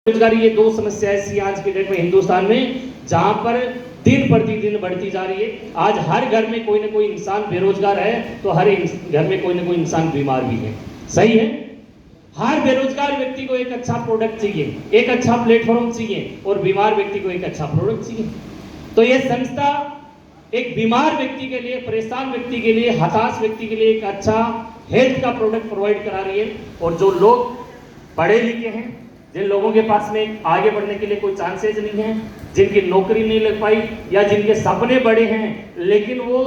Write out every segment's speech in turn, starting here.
बेरोजगारी, ये दो समस्या ऐसी आज के डेट में हिंदुस्तान में जहां पर दिन प्रतिदिन बढ़ती जा रही है। आज हर घर में कोई ना कोई इंसान बेरोजगार है तो हर घर में कोई ना कोई इंसान बीमार भी है। सही है। हर बेरोजगार व्यक्ति को एक अच्छा प्रोडक्ट चाहिए, एक अच्छा प्लेटफॉर्म चाहिए और बीमार व्यक्ति को एक अच्छा प्रोडक्ट चाहिए। तो ये संस्था एक बीमार व्यक्ति के लिए, परेशान व्यक्ति के लिए, हताश व्यक्ति के लिए एक अच्छा हेल्थ का प्रोडक्ट प्रोवाइड करा रही है। और जो लोग पढ़े लिखे हैं, जिन लोगों के पास में आगे बढ़ने के लिए कोई चांसेस नहीं है, जिनकी नौकरी नहीं लग पाई या जिनके सपने बड़े हैं लेकिन वो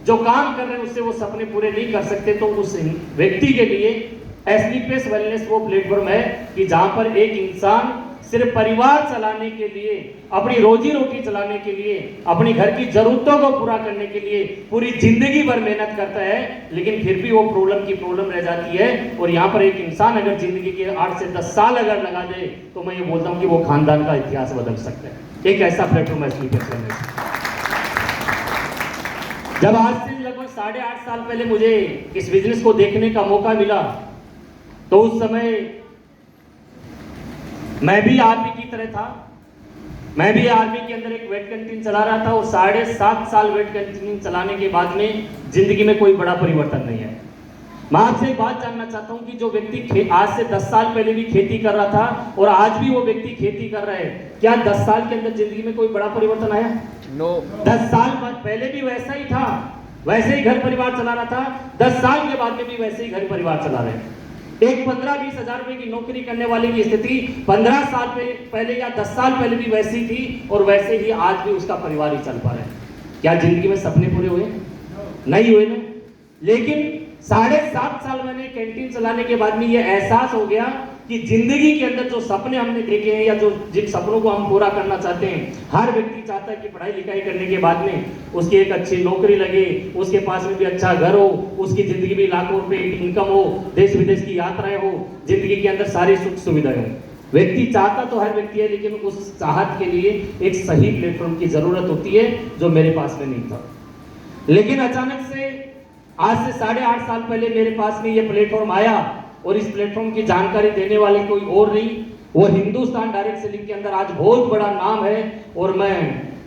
जो काम कर रहे हैं उससे वो सपने पूरे नहीं कर सकते, तो उस व्यक्ति के लिए एसलीपीएस वेलनेस वो प्लेटफॉर्म है कि जहां पर एक इंसान सिर्फ परिवार चलाने के लिए, अपनी रोजी रोटी चलाने के लिए, अपनी घर की जरूरतों को पूरा करने के लिए पूरी जिंदगी भर मेहनत करता है, लेकिन फिर भी वो प्रॉब्लम रह जाती है। और यहाँ पर एक इंसान अगर जिंदगी के 8 से 10 साल अगर लगा दे तो मैं ये बोलता हूँ कि वो खानदान का इतिहास बदल सकता है। एक ऐसा प्लेटफॉर्म है एसलीपीएस वेलनेस। जब आज से लगभग 8.5 साल पहले मुझे इस बिजनेस को देखने का मौका मिला तो उस समय मैं भी आर्मी की तरह था। मैं भी आर्मी के अंदर एक वेट कैंटीन चला रहा था और 7.5 साल वेट कैंटीन चलाने के बाद में जिंदगी में कोई बड़ा परिवर्तन नहीं है। मैं आपसे एक बात जानना चाहता हूं कि जो व्यक्ति आज से 10 साल पहले भी खेती कर रहा था और आज भी वो व्यक्ति खेती कर रहा है, क्या 10 साल के अंदर जिंदगी में कोई बड़ा परिवर्तन आया? नो। 10 साल पहले भी वैसा ही था, वैसे ही घर परिवार चला रहा था। 10 साल के बाद में भी वैसे ही घर परिवार चला रहे हैं। एक 15-20 हजार रुपए की नौकरी करने वाले की स्थिति 15 साल पहले या 10 साल पहले भी वैसी थी और वैसे ही आज भी उसका परिवार ही चल पा रहा है। क्या जिंदगी में सपने पूरे हुए? नहीं हुए ना। लेकिन 7.5 साल मैंने कैंटीन चलाने के बाद में ये एहसास हो गया कि जिंदगी के अंदर जो सपने हमने देखे हैं या जो जिन सपनों को हम पूरा करना चाहते हैं, हर व्यक्ति चाहता है कि पढ़ाई लिखाई करने के बाद में उसकी एक अच्छी नौकरी लगे, उसके पास में भी अच्छा घर हो, उसकी जिंदगी में लाखों रुपए की इनकम हो, देश विदेश की यात्राएं हो, जिंदगी के अंदर सारी सुख सुविधाएं हो। व्यक्ति चाहता तो हर व्यक्ति है, लेकिन उस चाहत के लिए एक सही प्लेटफॉर्म की जरूरत होती है जो मेरे पास में नहीं था। लेकिन अचानक से आज से 8.5 साल पहले मेरे पास में ये प्लेटफॉर्म आया और इस प्लेटफॉर्म की जानकारी देने वाले कोई और नहीं, वो हिंदुस्तान डायरेक्ट सेलिंग के अंदर आज बहुत बड़ा नाम है। और मैं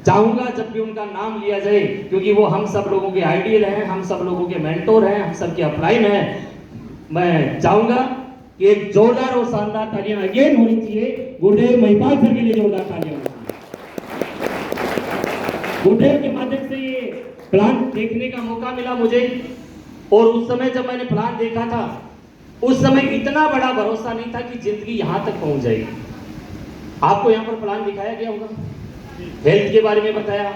चाहूंगा जब भी उनका नाम लिया जाए, क्योंकि वो हम सब लोगों के आइडियल हैं, हम सब लोगों के मेंटोर हैं, हम सब के अपलाइन हैं, मैं चाहूंगा कि एक जोरदार और शानदार तालियां अगेन होनी चाहिए गुरुदेव महिपाल सर के लिए। जोरदार तालियां गुरुदेव के माध्यम से ये प्लान देखने का मौका मिला मुझे। और उस समय जब मैंने प्लान देखा था उस समय इतना बड़ा भरोसा नहीं था कि जिंदगी यहां तक पहुंच जाएगी। आपको यहां पर प्लान दिखाया गया होगा, हेल्थ के बारे में बताया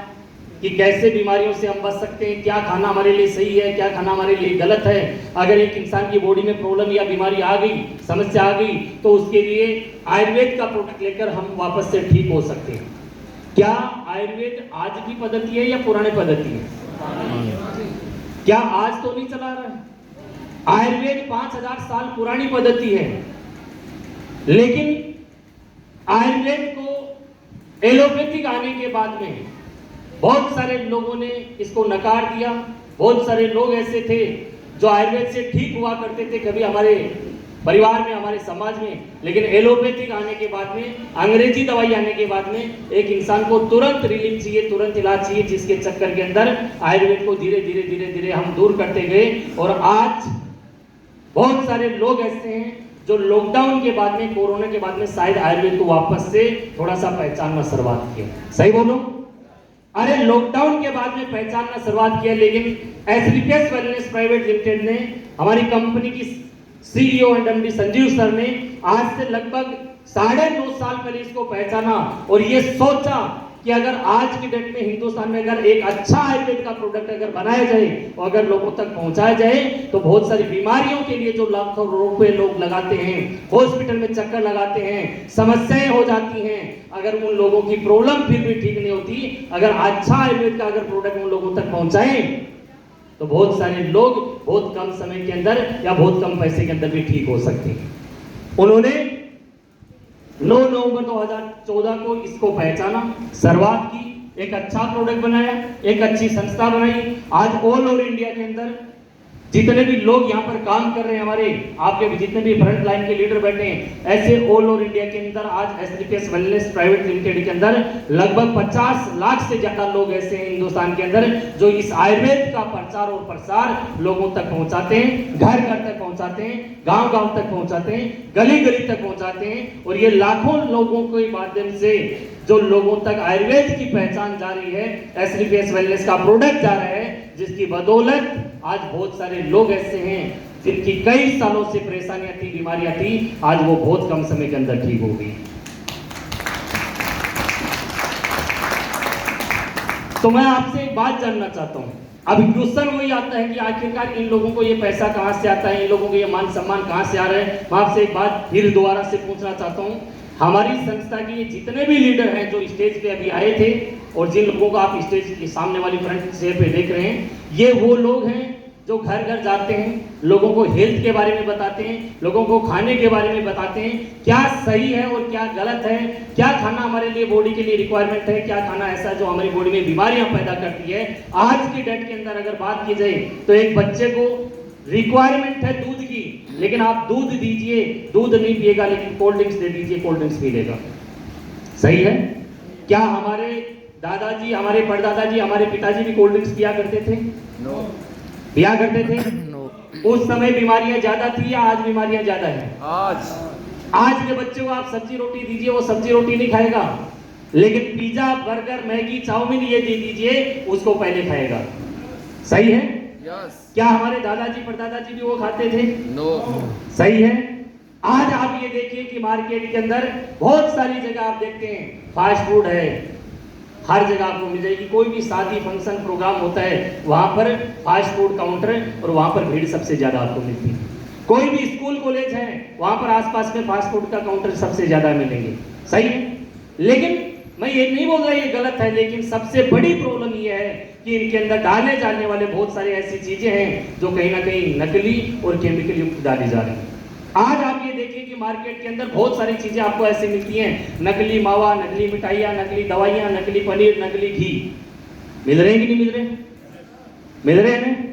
कि कैसे बीमारियों से हम बच सकते हैं, क्या खाना हमारे लिए सही है, क्या खाना हमारे लिए गलत है। अगर एक इंसान की बॉडी में प्रॉब्लम या बीमारी आ गई, समस्या आ गई, तो उसके लिए आयुर्वेद का प्रोडक्ट लेकर हम वापस से ठीक हो सकते हैं। क्या आयुर्वेद आज की पद्धति है या पुरानी पद्धति है? क्या आज तो नहीं चला रहा है? आयुर्वेद 5000 साल पुरानी पद्धति है, लेकिन आयुर्वेद को एलोपैथिक आने के बाद में बहुत सारे लोगों ने इसको नकार दिया। बहुत सारे लोग ऐसे थे जो आयुर्वेद से ठीक हुआ करते थे कभी हमारे परिवार में, हमारे समाज में, लेकिन एलोपैथिक आने के बाद में, अंग्रेजी दवाई आने के बाद में एक इंसान को तुरंत रिलीफ चाहिए, तुरंत इलाज चाहिए, जिसके चक्कर के अंदर आयुर्वेद को धीरे धीरे हम दूर करते गए। और आज बहुत सारे लोग ऐसे हैं जो लॉकडाउन के बाद में, कोरोना के बाद में शायद आयुर्वेद को वापस से थोड़ा सा पहचानना शुरुआत किया। सही बोलो? अरे लॉकडाउन के बाद में पहचानना शुरुआत किया, लेकिन एसलीपीएस वेलनेस प्राइवेट लिमिटेड ने, हमारी कंपनी की CEO and MD Sanjeev sir ने आज से लगभग 9.5 साल पहले इसको पहचाना और ये सोचा कि अगर आज की डेट में हिंदुस्तान में अगर एक अच्छा आयुर्वेद का प्रोडक्ट अगर बनाया जाए और अगर लोगों तक पहुंचाया जाए तो बहुत सारी बीमारियों के लिए जो लाखों रुपए लोग लगाते हैं, हॉस्पिटल में चक्कर लगाते हैं, समस्याएं हो जाती हैं, अगर उन लोगों की प्रॉब्लम फिर भी ठीक नहीं होती, अगर अच्छा आयुर्वेद का अगर प्रोडक्ट उन लोगों तक पहुंचाए तो बहुत सारे लोग बहुत कम समय के अंदर या बहुत कम पैसे के अंदर भी ठीक हो सकते हैं। उन्होंने 9 नवंबर 2014 को इसको पहचाना, शुरुआत की, एक अच्छा प्रोडक्ट बनाया, एक अच्छी संस्था बनाई। आज ऑल ओवर इंडिया के अंदर जितने भी लोग यहाँ पर काम कर रहे हैं, हमारे आपके जितने भी फ्रंट लाइन के लीडर बैठे हैं, ऐसे ऑल ओवर इंडिया के अंदर आज एसडीपीएस वेलनेस प्राइवेट लिमिटेड के अंदर लगभग 50 लाख से ज्यादा लोग ऐसे हैं हिंदुस्तान के अंदर जो इस आयुर्वेद का प्रचार और प्रसार लोगों तक पहुंचाते हैं, घर घर तक पहुंचाते हैं, गांव गांव तक पहुंचाते हैं, गली गली तक पहुंचाते हैं। और ये लाखों लोगों के माध्यम से जो लोगों तक आयुर्वेद की पहचान जा रही है, एसडीपीएस वेलनेस का प्रोडक्ट जा रहा है, जिसकी बदौलत आज बहुत सारे लोग ऐसे हैं जिनकी कई सालों से परेशानियां थी, बीमारियां थी, आज वो बहुत कम समय के अंदर ठीक हो गई। तो मैं आपसे एक बात जानना चाहता हूं। अब क्वेश्चन वही आता है कि आखिरकार इन लोगों को ये पैसा कहां से आता है, इन लोगों को ये मान सम्मान कहां से आ रहा है। मैं आपसे एक बात फिर दोबारा से पूछना चाहता हूं। हमारी संस्था के जितने भी लीडर हैं जो स्टेज पे अभी आए थे और जिन लोगों को आप स्टेज के सामने वाली फ्रंट चेयर पे देख रहे हैं, ये वो लोग हैं जो घर घर जाते हैं, लोगों को हेल्थ के बारे में बताते हैं, लोगों को खाने के बारे में बताते हैं, क्या सही है और क्या गलत है, क्या खाना हमारे लिए बॉडी के लिए रिक्वायरमेंट है, क्या खाना ऐसा जो हमारी बॉडी में बीमारियां पैदा करती है। आज की डेट के अंदर अगर बात की जाए तो एक बच्चे को रिक्वायरमेंट है दूध की, लेकिन आप दूध दीजिए, दूध नहीं पिएगा, लेकिन कोल्ड ड्रिंक्स दे दीजिए, कोल्ड ड्रिंक्स पी लेगा। सही है? क्या हमारे दादाजी, हमारे परदादाजी, हमारे पिताजी भी कोल्ड ड्रिंक्स पिया करते थे? नो। पिया करते थे? नो। उस समय बीमारियां ज्यादा थी या आज बीमारियां ज्यादा है? आज के बच्चे को आप सब्जी रोटी दीजिए, वो सब्जी रोटी नहीं खाएगा, लेकिन पिज्जा, बर्गर, मैगी, चाउमीन ये दे दीजिए, उसको पहले खाएगा। सही है? क्या हमारे दादाजी परदादाजी भी वो खाते थे? नो। सही है? आज आप ये देखिए कि मार्केट के अंदर बहुत सारी जगह आप देखते हैं फास्ट फूड है, हर जगह आपको मिल जाएगी। कोई भी शादी फंक्शन प्रोग्राम होता है वहां पर फास्ट फूड काउंटर और वहां पर भीड़ सबसे ज्यादा आपको मिलती है। कोई भी स्कूल कॉलेज है वहां पर आसपास में फास्ट फूड का काउंटर सबसे ज्यादा मिलेंगे। सही है? लेकिन मैं ये नहीं बोल रहा ये गलत है, लेकिन सबसे बड़ी प्रॉब्लम ये है कि इनके अंदर डाले जाने वाले बहुत सारी ऐसी चीजें हैं जो कहीं ना कहीं नकली और केमिकल युक्त डाली जा रही हैं। आज आप ये देखिए कि मार्केट के अंदर बहुत सारी चीजें आपको ऐसी मिलती हैं, नकली मावा, नकली मिठाइयाँ, नकली दवाइयाँ, नकली पनीर, नकली घी। मिल रहे हैं कि नहीं मिल रहे? मिल रहे हैं।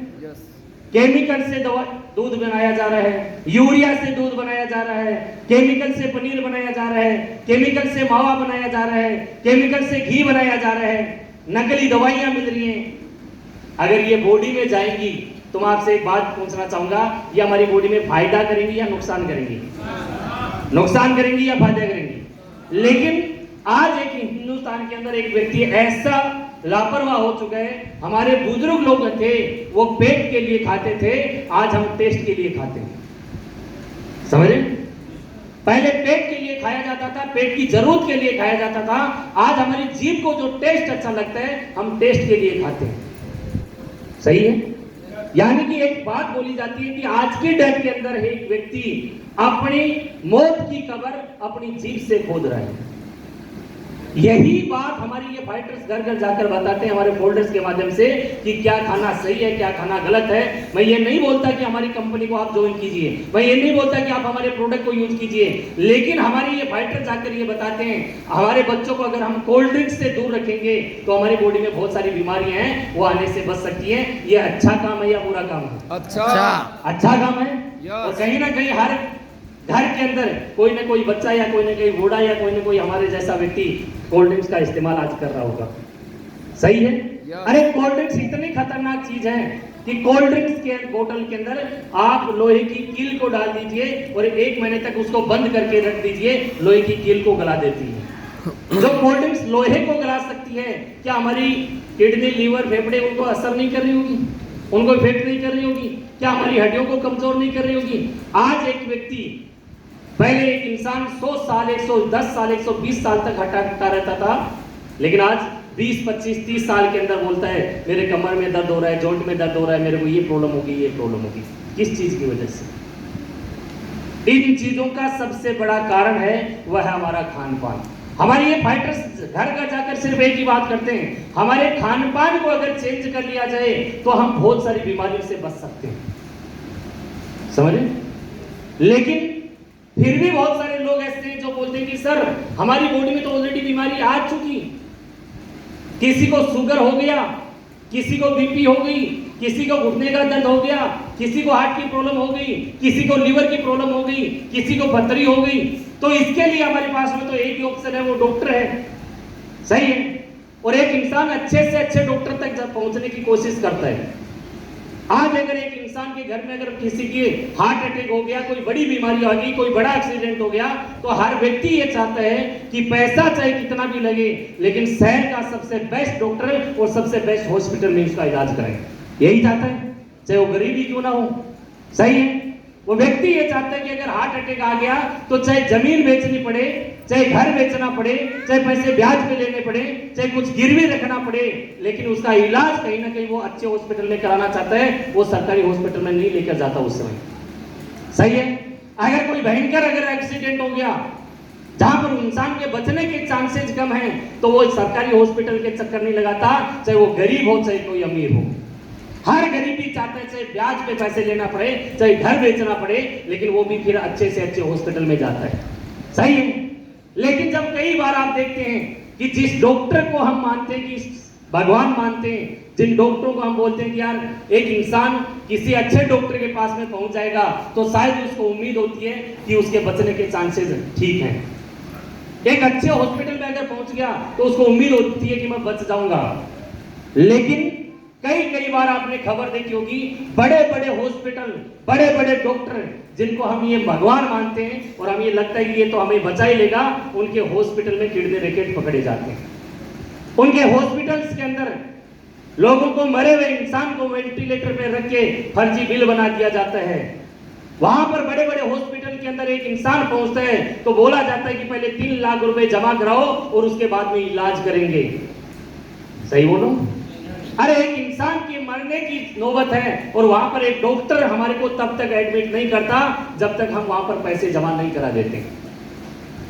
केमिकल से दवा दूध बनाया जा रहा है, यूरिया से दूध बनाया जा रहा है, केमिकल से पनीर बनाया जा रहा है, केमिकल से मावा बनाया जा रहा है, केमिकल से घी बनाया जा रहा है, नकली दवाइयां मिल रही हैं। अगर ये बॉडी में जाएंगी तो मैं आपसे एक बात पूछना चाहूंगा, ये हमारी बॉडी में फायदा करेंगी या नुकसान करेंगी? नुकसान करेंगी या फायदा करेंगी? लेकिन आज एक हिंदुस्तान के अंदर एक व्यक्ति ऐसा लापरवाह हो चुका है, हमारे बुजुर्ग लोग थे वो पेट के लिए खाते थे, आज हम टेस्ट के लिए खाते हैं। समझे? पहले पेट के लिए खाया जाता था, पेट की जरूरत के लिए खाया जाता था, आज हमारी जीभ को जो टेस्ट अच्छा लगता है हम टेस्ट के लिए खाते हैं। सही है? यानी कि एक बात बोली जाती है कि आज की डेट के अंदर एक व्यक्ति अपनी मौत की कब्र अपनी जीभ से खोद रहा है। यही बात हमारी ये फाइटर्स घर घर जाकर बताते हैं हमारे फोल्डर्स के माध्यम से कि क्या खाना सही है, क्या खाना गलत है। मैं ये नहीं बोलता कि हमारी कंपनी को आप ज्वाइन कीजिए, मैं ये नहीं बोलता कि आप हमारे प्रोडक्ट को यूज कीजिए, लेकिन हमारी ये फाइटर जाकर ये बताते हैं हमारे बच्चों को अगर हम कोल्ड ड्रिंक्स से दूर रखेंगे तो हमारी बॉडी में बहुत सारी बीमारियां हैं वो आने से बच सकती है। ये अच्छा काम है या बुरा काम है? अच्छा काम है। और कहीं ना कहीं हर घर के अंदर कोई ना कोई बच्चा या कोई ना कोई बूढ़ा या कोई ना कोई हमारे जैसा व्यक्ति कोल्ड ड्रिंक्स का इस्तेमाल आज कर रहा होगा। सही है? अरे कोल्ड ड्रिंक्स इतनी खतरनाक चीज है कि कोल्ड ड्रिंक्स के बोतल के अंदर आप लोहे की कील को डाल दीजिए और 1 महीने तक उसको बंद करके रख दीजिए, लोहे की कील को गला देती है। जो कोल्ड ड्रिंक्स लोहे को गला सकती है, क्या हमारी किडनी, लीवर, फेफड़े उनको असर नहीं कर रही होगी? उनको इफेक्ट नहीं कर रही होगी? क्या हमारी हड्डियों को कमजोर नहीं कर रही होगी? आज एक व्यक्ति, पहले एक इंसान 100 साल, 110 साल, 120 साल तक हटा रहता था, लेकिन आज 20, 25, 30 साल के अंदर बोलता है मेरे कमर में दर्द हो रहा है, जॉइंट में दर्द हो रहा है, मेरे को ये प्रॉब्लम होगी, ये प्रॉब्लम होगी। किस चीज की वजह से? इन चीजों का सबसे बड़ा कारण है वह है हमारा खान पान। हमारे ये फाइटर्स घर घर जाकर सिर्फ एक ही बात करते हैं, हमारे खान पान को अगर चेंज कर लिया जाए तो हम बहुत सारी बीमारियों से बच सकते हैं। समझे? लेकिन फिर भी बहुत सारे लोग ऐसे हैं जो बोलते हैं कि सर हमारी बॉडी में तो ऑलरेडी बीमारी आ चुकी, किसी को शुगर हो गया, किसी को बीपी हो गई, किसी को घुटने का दर्द हो गया, किसी को हार्ट की प्रॉब्लम हो गई, किसी को लीवर की प्रॉब्लम हो गई, किसी को पथरी हो गई, तो इसके लिए हमारे पास में तो एक ही ऑप्शन है, वो डॉक्टर है। सही है। और एक इंसान अच्छे से अच्छे डॉक्टर तक जब पहुंचने की कोशिश करता है। आज अगर एक इंसान के घर में अगर किसी के हार्ट अटैक हो गया, कोई बड़ी बीमारी आ गई, कोई बड़ा एक्सीडेंट हो गया, तो हर व्यक्ति ये चाहता है कि पैसा चाहे कितना भी लगे, लेकिन शहर का सबसे बेस्ट डॉक्टर और सबसे बेस्ट हॉस्पिटल में उसका इलाज करें। यही चाहता है, चाहे वो गरीबी क्यों ना हो। सही है। वो व्यक्ति ये चाहता है कि अगर हार्ट अटैक आ गया तो चाहे जमीन बेचनी पड़े, चाहे घर बेचना पड़े, चाहे पैसे ब्याज पे लेने पड़े, चाहे कुछ गिरवी रखना पड़े, लेकिन उसका इलाज कहीं ना कहीं वो अच्छे हॉस्पिटल में कराना चाहता है। वो सरकारी हॉस्पिटल में नहीं लेकर जाता उस समय। सही है। अगर कोई भयंकर अगर एक्सीडेंट हो गया जहां पर इंसान के बचने के चांसेस कम हैं, तो वो सरकारी हॉस्पिटल के चक्कर नहीं लगाता, चाहे वो गरीब हो चाहे कोई अमीर हो। हर गरीबी चाहता है चाहे ब्याज पे पैसे लेना पड़े, चाहे घर बेचना पड़े, लेकिन वो भी फिर अच्छे से अच्छे हॉस्पिटल में जाता है। सही है। लेकिन जब कई बार आप देखते हैं कि जिस डॉक्टर को हम मानते हैं कि भगवान मानते हैं, जिन डॉक्टरों को हम बोलते हैं कि यार एक इंसान किसी अच्छे डॉक्टर के पास में पहुंच जाएगा, तो शायद उसको उम्मीद होती है कि उसके बचने के चांसेस ठीक हैं। एक अच्छे हॉस्पिटल में अगर पहुंच गया तो उसको उम्मीद होती है कि मैं बच जाऊंगा। लेकिन कई बार आपने खबर देखी होगी, बड़े बड़े हॉस्पिटल, बड़े बड़े डॉक्टर जिनको हम ये भगवान मानते हैं और हमें लगता है कि ये तो हमें बचा ही लेगा, उनके हॉस्पिटल में किडनी रैकेट पकड़े जाते हैं। उनके हॉस्पिटल्स के अंदर लोगों को, मरे हुए इंसान को वेंटिलेटर पे रख के फर्जी बिल बना दिया जाता है। वहां पर बड़े बड़े हॉस्पिटल के अंदर एक इंसान पहुंचता है तो बोला जाता है कि पहले 3 लाख रुपए जमा कराओ और उसके बाद में इलाज करेंगे। सही बोलो। अरे एक इंसान के मरने की नौबत है और वहां पर एक डॉक्टर हमारे को तब तक एडमिट नहीं करता जब तक हम वहां पर पैसे जमा नहीं करा देते।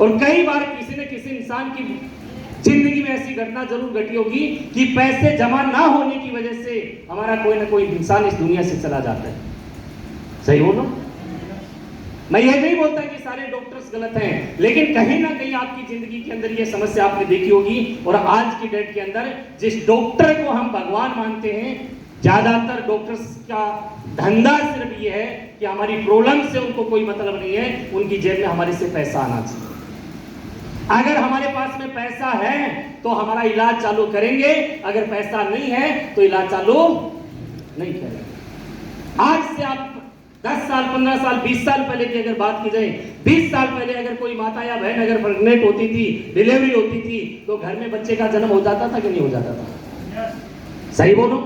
और कई बार किसी न किसी इंसान की जिंदगी में ऐसी घटना जरूर घटी होगी कि पैसे जमा ना होने की वजह से हमारा कोई ना कोई इंसान इस दुनिया से चला जाता है। सही बोलो। मैं ये नहीं बोलता कि सारे डॉक्टर्स गलत हैं, लेकिन कहीं ना कहीं आपकी जिंदगी के अंदर ये समस्या आपने देखी होगी। और आज की डेट के अंदर जिस डॉक्टर को हम भगवान मानते हैं, ज्यादातर डॉक्टर्स का धंधा सिर्फ ये है कि हमारी प्रॉब्लम से उनको कोई मतलब नहीं है, उनकी जेब में हमारे से पैसा आना चाहिए। अगर हमारे पास में पैसा है तो हमारा इलाज चालू करेंगे, अगर पैसा नहीं है तो इलाज चालू नहीं करेंगे। आज से आप 10 साल, 15 साल, 20 साल पहले की अगर बात की जाए, 20 साल पहले अगर कोई माता या बहन अगर प्रेग्नेंट होती थी, डिलीवरी होती थी, तो घर में बच्चे का जन्म हो जाता था कि नहीं हो जाता था? सही बोलो।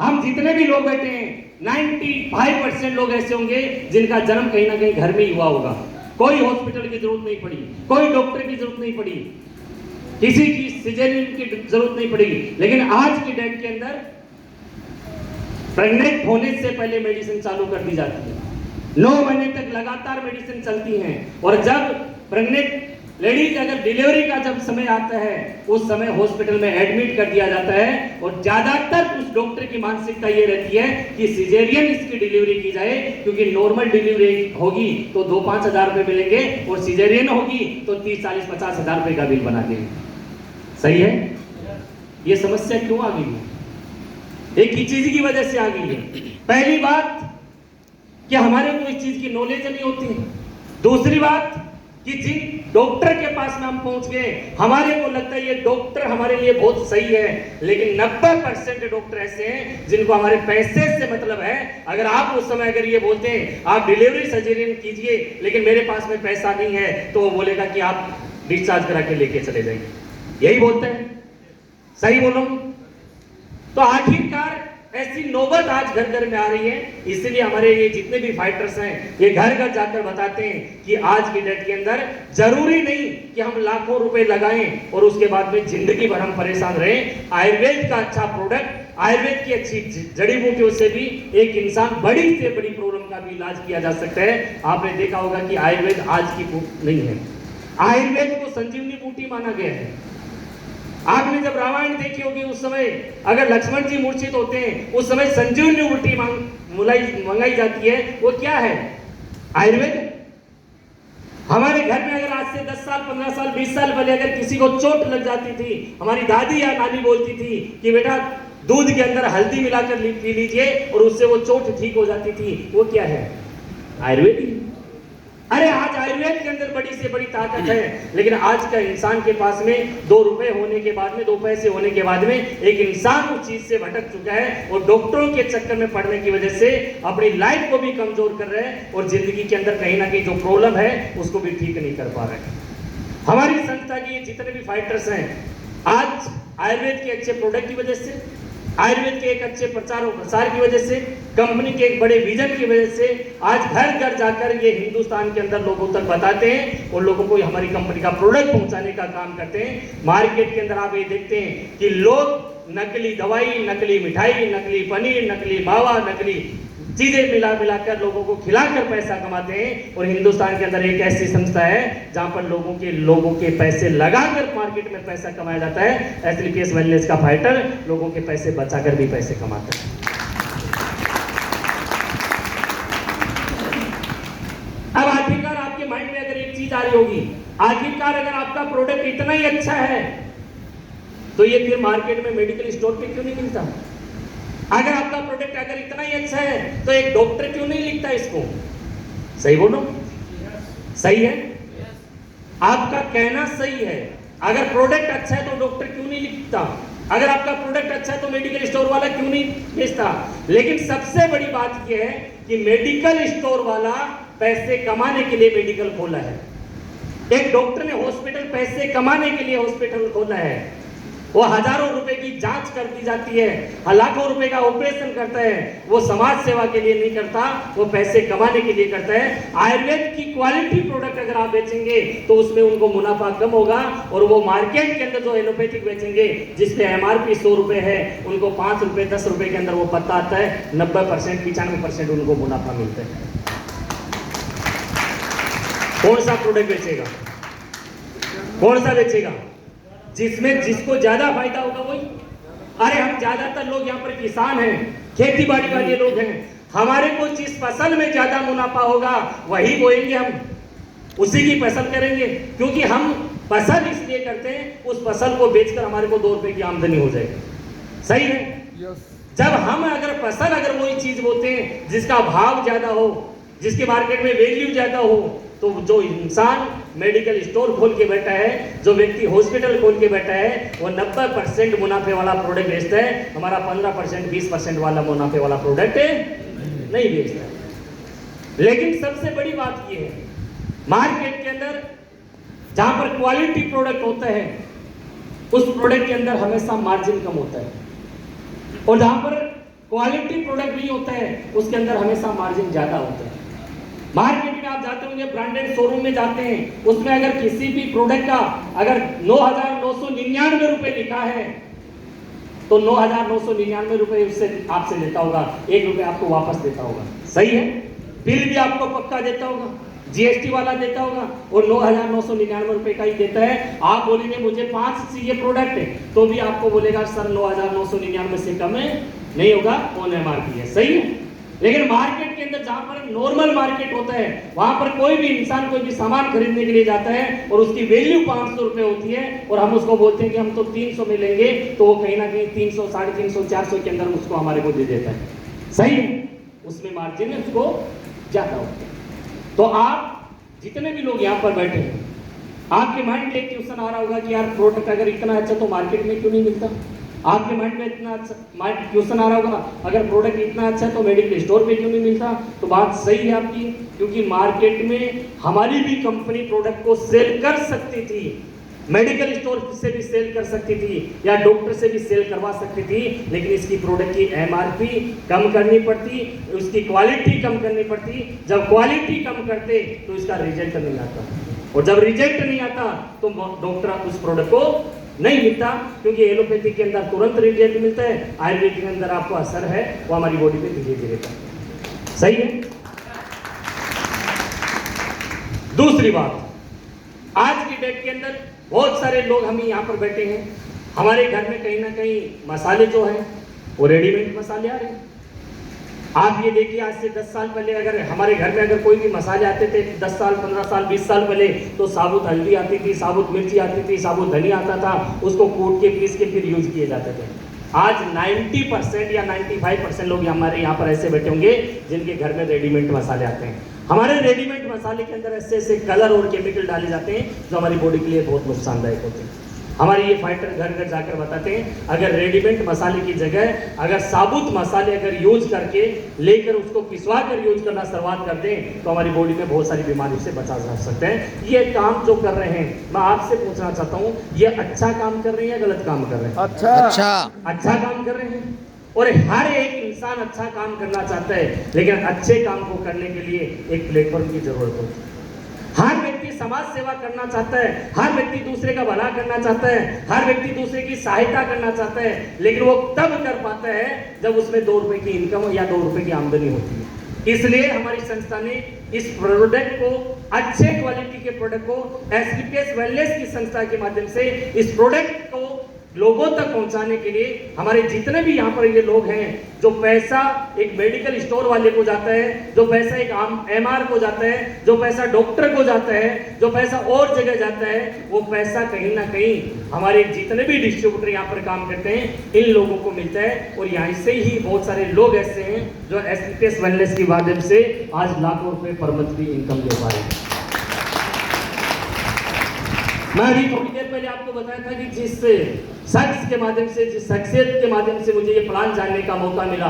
हम जितने भी लोग बैठे हैं, 95% लोग ऐसे होंगे जिनका जन्म कहीं ना कहीं घर में ही हुआ होगा। कोई हॉस्पिटल की जरूरत नहीं पड़ी, कोई डॉक्टर की जरूरत नहीं पड़ी, किसी की सिजेरियन की जरूरत नहीं पड़ी। लेकिन आज की डेट के अंदर प्रेग्नेंट होने से पहले मेडिसिन चालू कर दी जाती है। 9 महीने तक लगातार मेडिसिन चलती हैं। और जब प्रेग्नेंट लेडीज अगर डिलीवरी का जब समय आता है, उस समय हॉस्पिटल में एडमिट कर दिया जाता है। और ज्यादातर उस डॉक्टर की मानसिकता ये रहती है कि सिजेरियन इसकी डिलीवरी की जाए, क्योंकि नॉर्मल डिलीवरी होगी तो 2-5 हजार रुपए मिलेंगे और सिजेरियन होगी तो 30-40-50 हजार रुपए का बिल बना देंगे। सही है। ये समस्या क्यों आ गई है? एक ही चीज की वजह से आ गई है। पहली बात कि हमारे को इस चीज की नॉलेज नहीं होती। दूसरी बात कि जिन डॉक्टर के पास में हम पहुंच गए, हमारे को लगता है ये डॉक्टर हमारे लिए बहुत सही है, लेकिन 90% डॉक्टर ऐसे हैं जिनको हमारे पैसे से मतलब है। अगर आप उस समय अगर ये बोलते हैं आप डिलीवरी सर्जरी कीजिए लेकिन मेरे पास में पैसा नहीं है, तो वो बोलेगा कि आप डिस्चार्ज करा के लेके चले जाइए। यही बोलते हैं। सही बोलो। तो आखिरकार ऐसी नौबत आज घर घर में आ रही है। इसलिए हमारे ये जितने भी फाइटर्स हैं ये घर घर जाकर बताते हैं कि आज की डेट के अंदर जरूरी नहीं कि हम लाखों रुपए लगाएं और उसके बाद में जिंदगी भर हम परेशान रहें। आयुर्वेद का अच्छा प्रोडक्ट, आयुर्वेद की अच्छी जड़ी बूटियों से भी एक इंसान बड़ी से बड़ी प्रॉब्लम का भी इलाज किया जा सकता है। आपने देखा होगा कि आयुर्वेद आज की नहीं है। आयुर्वेद को संजीवनी बूटी माना गया है। आपने जब रामायण देखी होगी, उस समय अगर लक्ष्मण जी मूर्छित होते हैं, उस समय संजीवनी बूटी मंगाई जाती है। वो क्या है? आयुर्वेद। हमारे घर में अगर आज से 10 साल, 15 साल, 20 साल पहले अगर किसी को चोट लग जाती थी, हमारी दादी या नानी बोलती थी कि बेटा दूध के अंदर हल्दी मिलाकर पी लीजिए और उससे वो चोट ठीक हो जाती थी। वो क्या है? आयुर्वेदिक। अरे आज आयुर्वेद के अंदर बड़ी से बड़ी ताकत है, लेकिन आज का इंसान के पास में 2 रुपए होने के बाद में, 2 पैसे होने के बाद में एक इंसान उस चीज से भटक चुका है और डॉक्टरों के चक्कर में पड़ने की वजह से अपनी लाइफ को भी कमजोर कर रहे हैं और जिंदगी के अंदर कहीं ना कहीं जो प्रॉब्लम है उसको भी ठीक नहीं कर पा रहे हैं। हमारी संस्था के जितने भी फाइटर्स हैं, आज आयुर्वेद के अच्छे प्रोडक्ट की वजह से, आयुर्वेद के एक अच्छे प्रचार और प्रसार की वजह से, कंपनी के एक बड़े विजन की वजह से आज घर घर जाकर ये हिंदुस्तान के अंदर लोगों तक बताते हैं और लोगों को हमारी कंपनी का प्रोडक्ट पहुंचाने का काम करते हैं। मार्केट के अंदर आप ये देखते हैं कि लोग नकली दवाई, नकली मिठाई, नकली पनीर, नकली मावा, नकली चीजें मिलाकर लोगों को खिलाकर पैसा कमाते हैं और हिंदुस्तान के अंदर एक ऐसी संस्था है जहां पर लोगों के पैसे लगाकर मार्केट में पैसा कमाया जाता है। एसलीपीएस वेलनेस का फाइटर लोगों के पैसे बचाकर भी पैसे कमाता है। अब आखिरकार आपके माइंड में अगर एक चीज आ रही होगी, आखिरकार अगर आपका प्रोडक्ट इतना ही अच्छा है तो ये फिर मार्केट में मेडिकल स्टोर पे क्यों नहीं मिलता? अगर आपका प्रोडक्ट अगर इतना ही अच्छा है तो एक डॉक्टर क्यों नहीं लिखता इसको? सही बोलो, सही है? आपका कहना सही है। अगर प्रोडक्ट अच्छा है तो डॉक्टर क्यों नहीं लिखता? अगर आपका प्रोडक्ट अच्छा है तो मेडिकल स्टोर वाला क्यों नहीं बेचता? लेकिन सबसे बड़ी बात यह है कि मेडिकल स्टोर वाला पैसे कमाने के लिए मेडिकल खोला है। एक डॉक्टर ने हॉस्पिटल पैसे कमाने के लिए हॉस्पिटल खोला है। वो हजारों रुपए की जांच कर दी जाती है, लाखों रुपए का ऑपरेशन करता है। वो समाज सेवा के लिए नहीं करता, वो पैसे कमाने के लिए करता है। आयुर्वेद की क्वालिटी प्रोडक्ट अगर आप बेचेंगे तो उसमें उनको मुनाफा कम होगा और वो मार्केट के अंदर जो एलोपैथिक बेचेंगे जिसपे एमआरपी 100 रुपए है, उनको 5 रुपए 10 रुपए के अंदर वो पता आता है, 90% 95% उनको मुनाफा मिलता है। कौन सा प्रोडक्ट बेचेगा? कौन सा बेचेगा? जिसमें जिसको ज्यादा फायदा होगा वही। अरे हम ज्यादातर लोग यहाँ पर किसान हैं, खेती बाड़ी वाले लोग हैं। हमारे को जिस फसल में ज्यादा मुनाफा होगा वही बोएंगे, हम उसी की फसल करेंगे, क्योंकि हम फसल इसलिए करते हैं उस फसल को बेचकर हमारे को 2 रुपए की आमदनी हो जाएगी। सही है? जब हम अगर फसल अगर वही चीज बोते हैं जिसका भाव ज्यादा हो, जिसके मार्केट में वैल्यू ज्यादा हो, तो जो इंसान मेडिकल स्टोर खोल के बैठा है, जो व्यक्ति हॉस्पिटल खोल के बैठा है, वो 90% मुनाफे वाला प्रोडक्ट बेचता है। हमारा 15% 20% वाला मुनाफे वाला प्रोडक्ट नहीं बेचता है। लेकिन सबसे बड़ी बात ये है, मार्केट के अंदर जहां पर क्वालिटी प्रोडक्ट होता है उस प्रोडक्ट के अंदर हमेशा मार्जिन कम होता है, और जहां पर क्वालिटी प्रोडक्ट नहीं होता है उसके अंदर हमेशा मार्जिन ज्यादा होता है। मार्केट में आप जाते होंगे, ब्रांडेड शोरूम में जाते हैं, उसमें अगर किसी भी प्रोडक्ट का अगर 9,999 रुपए लिखा है तो 9,999 रुपए उससे आपसे लेता होगा, 1 रुपए आपको वापस देता होगा। सही है? बिल भी आपको पक्का देता होगा, जीएसटी वाला देता होगा और 9,999 रुपए का ही देता है। आप बोलेंगे मुझे 5 चाहिए प्रोडक्ट है तो भी आपको बोलेगा सर 9,999 से कम है, नहीं होगा, ऑन एमआरपी है। सही है? लेकिन मार्केट के अंदर जहां पर नॉर्मल मार्केट होता है वहां पर कोई भी इंसान कोई भी सामान खरीदने के लिए जाता है और उसकी वैल्यू 500 रुपए होती है और हम उसको बोलते हैं कि हम तो 300 में लेंगे, तो वो कहीं ना कहीं 300, 350, 400 के अंदर उसको हमारे को दे देता है। सही है? उसमें मार्जिन उसको ज्यादा होता है। तो आप जितने भी लोग यहाँ पर बैठे हैं, आपके माइंड में एक क्वेश्चन आ रहा होगा कि यार प्रोडक्ट अगर इतना अच्छा तो मार्केट में क्यों नहीं मिलता? आपके माइंड में इतना अच्छा क्वेश्चन आ रहा होगा, अगर प्रोडक्ट इतना अच्छा है तो मेडिकल स्टोर पे क्यों नहीं मिलता? तो बात सही है आपकी, क्योंकि मार्केट में हमारी भी कंपनी प्रोडक्ट को सेल कर सकती थी, मेडिकल स्टोर से भी सेल कर सकती थी या डॉक्टर से भी सेल करवा सकती थी, लेकिन इसकी प्रोडक्ट की एमआरपी कम करनी पड़ती, उसकी क्वालिटी कम करनी पड़ती। जब क्वालिटी कम करते तो इसका रिजल्ट नहीं आता, और जब रिजल्ट नहीं आता तो डॉक्टर उस प्रोडक्ट को नहीं मिलता, क्योंकि एलोपैथी के अंदर तुरंत रिजल्ट मिलता है, आयुर्वेद के अंदर आपको असर है वो हमारी बॉडी पे धीरे धीरे करता है। सही है? दूसरी बात, आज की डेट के अंदर बहुत सारे लोग हम यहाँ पर बैठे हैं, हमारे घर में कहीं ना कहीं मसाले जो हैं वो रेडीमेड मसाले आ रहे हैं। आप ये देखिए, आज से 10 साल पहले अगर हमारे घर में अगर कोई भी मसाले आते थे, 10 साल 15 साल 20 साल पहले, तो साबुत हल्दी आती थी, साबुत मिर्ची आती थी, साबुत धनिया आता था, उसको कूट के पीस के फिर यूज किए जाते थे। आज 90% या 95% लोग हमारे यहाँ पर ऐसे बैठे होंगे जिनके घर में रेडीमेड मसाले आते हैं। हमारे रेडीमेड मसाले के अंदर ऐसे ऐसे कलर और केमिकल डाले जाते हैं जो हमारी बॉडी के लिए बहुत नुकसानदायक होते हैं। हमारे ये फाइटर घर घर जाकर बताते हैं अगर रेडीमेड मसाले की जगह अगर साबुत मसाले अगर यूज करके लेकर उसको पिसवा कर यूज करना शुरुआत कर दें तो हमारी बॉडी में बहुत सारी बीमारियों से बचा जा सकते हैं। ये काम जो कर रहे हैं मैं आपसे पूछना चाहता हूँ ये अच्छा काम कर रहे हैं या गलत काम कर रहे हैं? अच्छा काम कर रहे हैं। और हर एक इंसान अच्छा काम करना चाहता है लेकिन अच्छे काम को करने के लिए एक प्लेटफॉर्म की जरूरत होती है। हर व्यक्ति समाज सेवा करना चाहता है, हर व्यक्ति दूसरे का भला करना चाहता है, हर व्यक्ति दूसरे की सहायता करना चाहता है, लेकिन वो तब कर पाता है जब उसमें 2 रुपए की इनकम या 2 रुपए की आमदनी होती है। इसलिए हमारी संस्था ने इस प्रोडक्ट को अच्छे क्वालिटी के प्रोडक्ट को एसलीपीएस वेलनेस की संस्था के माध्यम से इस प्रोडक्ट को लोगों तक पहुंचाने के लिए हमारे जितने भी यहाँ पर ये लोग हैं जो पैसा एक मेडिकल स्टोर वाले को जाता है, जो पैसा एक एमआर को जाता है, जो पैसा डॉक्टर को जाता है, जो पैसा और जगह जाता है, वो पैसा कहीं ना कहीं हमारे जितने भी डिस्ट्रीब्यूटर यहाँ पर काम करते हैं इन लोगों को मिलता है। और यहाँ से ही बहुत सारे लोग ऐसे हैं जो एसलीपीएस वेलनेस के माध्यम से आज लाखों रुपए पर मंथ की इनकम दे पा रहे हैं। मैं अभी थोड़ी देर पहले आपको बताया था कि जिस शख्स के माध्यम से जिस शख्सियत के माध्यम से मुझे ये प्लान जानने का मौका मिला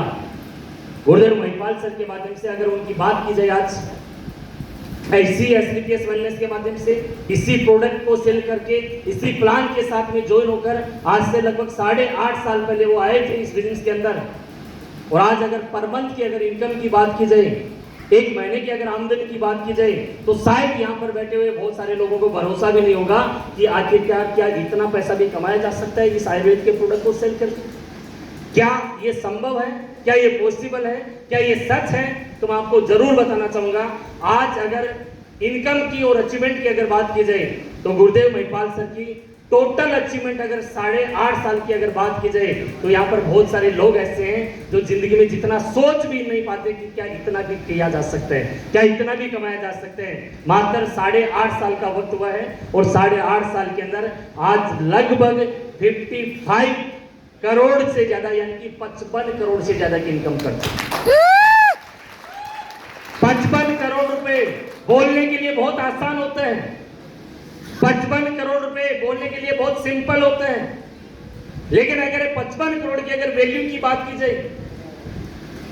गुरुदेव महिपाल सर के माध्यम से, अगर उनकी बात की जाए आज ऐसी एसलीपीएस वेलनेस के माध्यम से इसी प्रोडक्ट को सेल करके इसी प्लान के साथ में ज्वाइन होकर आज से लगभग 8.5 साल पहले वो आए थे इस बिजनेस के अंदर। और आज अगर पर मंथ की अगर इनकम की बात की जाए, एक महीने की अगर आमदनी की बात की जाए तो शायद यहाँ पर बैठे हुए बहुत सारे लोगों को भरोसा भी नहीं होगा कि आखिरकार क्या इतना पैसा भी कमाया जा सकता है इस आयुर्वेद के प्रोडक्ट को सेल करके। क्या ये संभव है? क्या ये पॉसिबल है? क्या ये सच है? तो मैं आपको जरूर बताना चाहूंगा। आज अगर इनकम की और अचीवमेंट की अगर बात की जाए तो गुरुदेव महिपाल सर की टोटल अचीवमेंट अगर 8.5 साल की अगर बात की जाए तो यहाँ पर बहुत सारे लोग ऐसे हैं जो जिंदगी में जितना सोच भी नहीं पाते कि क्या इतना भी किया जा सकता है, क्या इतना भी कमाया जा सकता है। मात्र 8.5 साल का वक्त हुआ है और 8.5 साल के अंदर आज लगभग 55 करोड़ से ज्यादा यानी कि 55 करोड़ से ज्यादा की इनकम कर चुके। 55 करोड़ रुपए बोलने के लिए बहुत आसान होता है, 55 करोड़ रुपए बोलने के लिए बहुत सिंपल होता है, लेकिन अगर 55 करोड़ की अगर वैल्यू की बात की जाए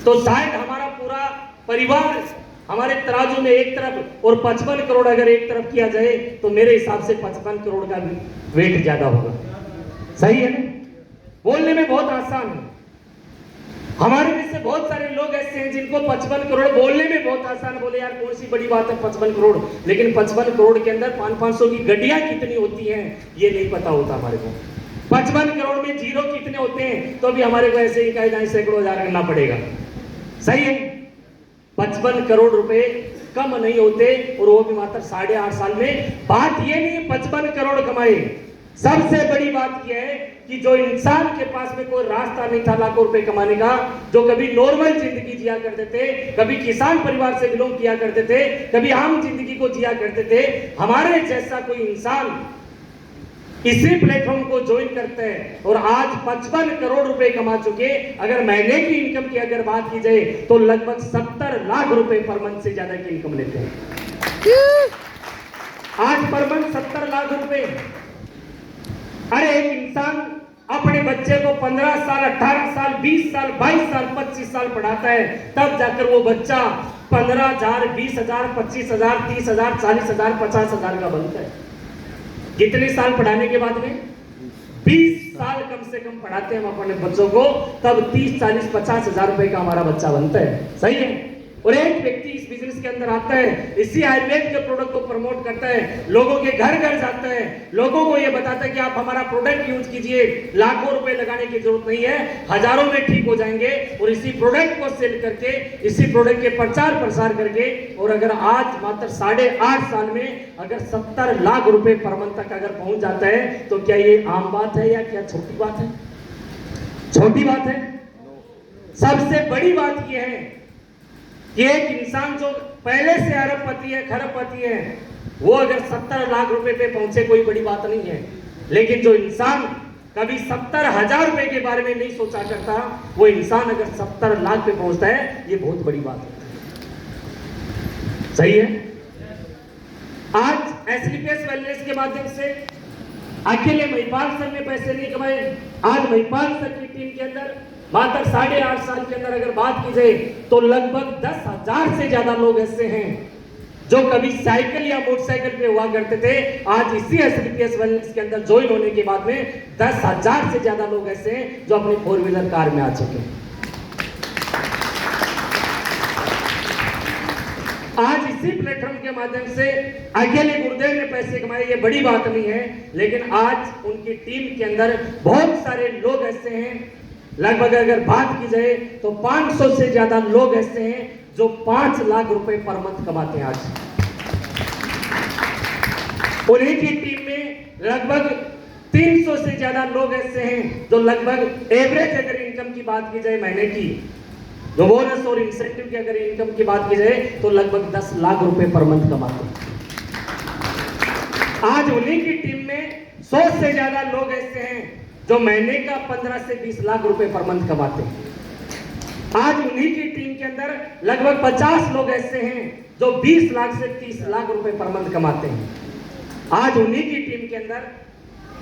तो शायद हमारा पूरा परिवार हमारे तराजू में एक तरफ और 55 करोड़ अगर एक तरफ किया जाए तो मेरे हिसाब से 55 करोड़ का वेट ज्यादा होगा। सही है ना? बोलने में बहुत आसान है। हमारे में से बहुत सारे लोग ऐसे हैं जिनको 55 करोड़ बोलने में बहुत आसान, बोले यार कौन सी बड़ी बात है 55 करोड़, लेकिन 55 करोड़ के अंदर 500 की गड्डियां कितनी होती हैं ये नहीं पता होता हमारे को। 55 करोड़ में जीरो कितने होते हैं तो भी हमारे को ऐसे ही कहीं सैकड़ों हजार करना पड़ेगा। सही है? 55 करोड़ रुपए कम नहीं होते और वो भी मात्र 8.5 साल में। बात ये नहीं 55 करोड़ कमाए, सबसे बड़ी बात यह है कि जो इंसान के पास में कोई रास्ता नहीं था लाखों रुपए कमाने का, जो कभी नॉर्मल जिंदगी जिया करते थे, कभी किसान परिवार से बिलोंग किया करते थे, कभी आम जिंदगी को जिया करते थे, हमारे जैसा कोई इंसान इसी प्लेटफॉर्म को ज्वाइन करते हैं और आज 55 करोड़ रुपए कमा चुके। अगर महीने की इनकम की अगर बात की जाए तो लगभग 70 लाख रुपए पर मंथ से ज्यादा की इनकम लेते हैं। आज पर मंथ 70 लाख रुपए। अरे एक इंसान अपने बच्चे को 15 साल 18 साल 20 साल 22 साल 25 साल पढ़ाता है, तब जाकर वो बच्चा 15,000 20,000 25,000 30,000 40,000 50,000 का बनता है। कितने साल पढ़ाने के बाद में? 20 साल कम से कम पढ़ाते हैं हम अपने बच्चों को, तब 30 40 50,000 रुपए का हमारा बच्चा बनता है। सही है? और एक व्यक्ति इस बिजनेस के अंदर आता है, इसी आयुर्वेद के प्रोडक्ट को प्रमोट करता है, लोगों के घर घर जाता है, लोगों को ये बताता है कि आप हमारा प्रोडक्ट यूज कीजिए, लाखों रुपए लगाने की जरूरत नहीं है, हजारों में ठीक हो जाएंगे। और इसी प्रोडक्ट को सेल करके, इसी प्रोडक्ट के प्रचार प्रसार करके, और अगर आज मात्र 8.5 साल में अगर 70 लाख रुपए पर मंथ तक अगर पहुंच जाता है तो क्या ये आम बात है या क्या छोटी बात है? छोटी बात है। सबसे बड़ी बात यह है कि एक इंसान जो पहले से अरबपति है, खरबपति है, वो अगर 70 लाख रुपए पे पहुंचे कोई बड़ी बात नहीं है, लेकिन जो इंसान कभी 70,000 रुपए के बारे में नहीं सोचा करता, वो इंसान अगर 70 लाख पे पहुंचता है, ये बहुत बड़ी बात है। सही है। आज एसलीपीएस वेलनेस के माध्यम से अकेले महिपाल सर ने पैसे नहीं कमाए। आज महिपाल सर की टीम के अंदर मात्र 8.5 साल के अंदर अगर बात की जाए तो लगभग 10,000 से ज्यादा लोग ऐसे हैं जो कभी साइकिल या मोटरसाइकिल पे हुआ करते थे, आज इसी एसलीपीएस वेलनेस के अंदर ज्वाइन होने के बाद में 10,000 से ज्यादा लोग ऐसे हैं जो अपनी 4 व्हीलर कार में आ चुके हैं। आज इसी प्लेटफॉर्म के माध्यम से अकेले गुरुदेव ने पैसे कमाए, ये बड़ी बात नहीं है, लेकिन आज उनकी टीम के अंदर बहुत सारे लोग ऐसे हैं, लगभग अगर बात की जाए तो 500 से ज्यादा लोग ऐसे हैं जो 5 लाख रुपए पर मंथ कमाते हैं। आज उन्हीं की टीम में लगभग 300 से ज्यादा लोग ऐसे हैं जो लगभग एवरेज अगर इनकम की बात की जाए महीने की, जो बोनस और इंसेंटिव की अगर इनकम की बात की जाए तो लगभग 10 लाख रुपए पर मंथ कमाते हैं। आज उन्हीं की टीम में 100 से ज्यादा लोग ऐसे हैं जो महीने का 15 से 20 लाख रुपए पर मंथ कमाते हैं। आज उन्हीं की टीम के अंदर लगभग 50 लोग ऐसे हैं जो 20 लाख से 30 लाख रुपए पर मंथ कमाते हैं। आज उन्हीं की टीम के अंदर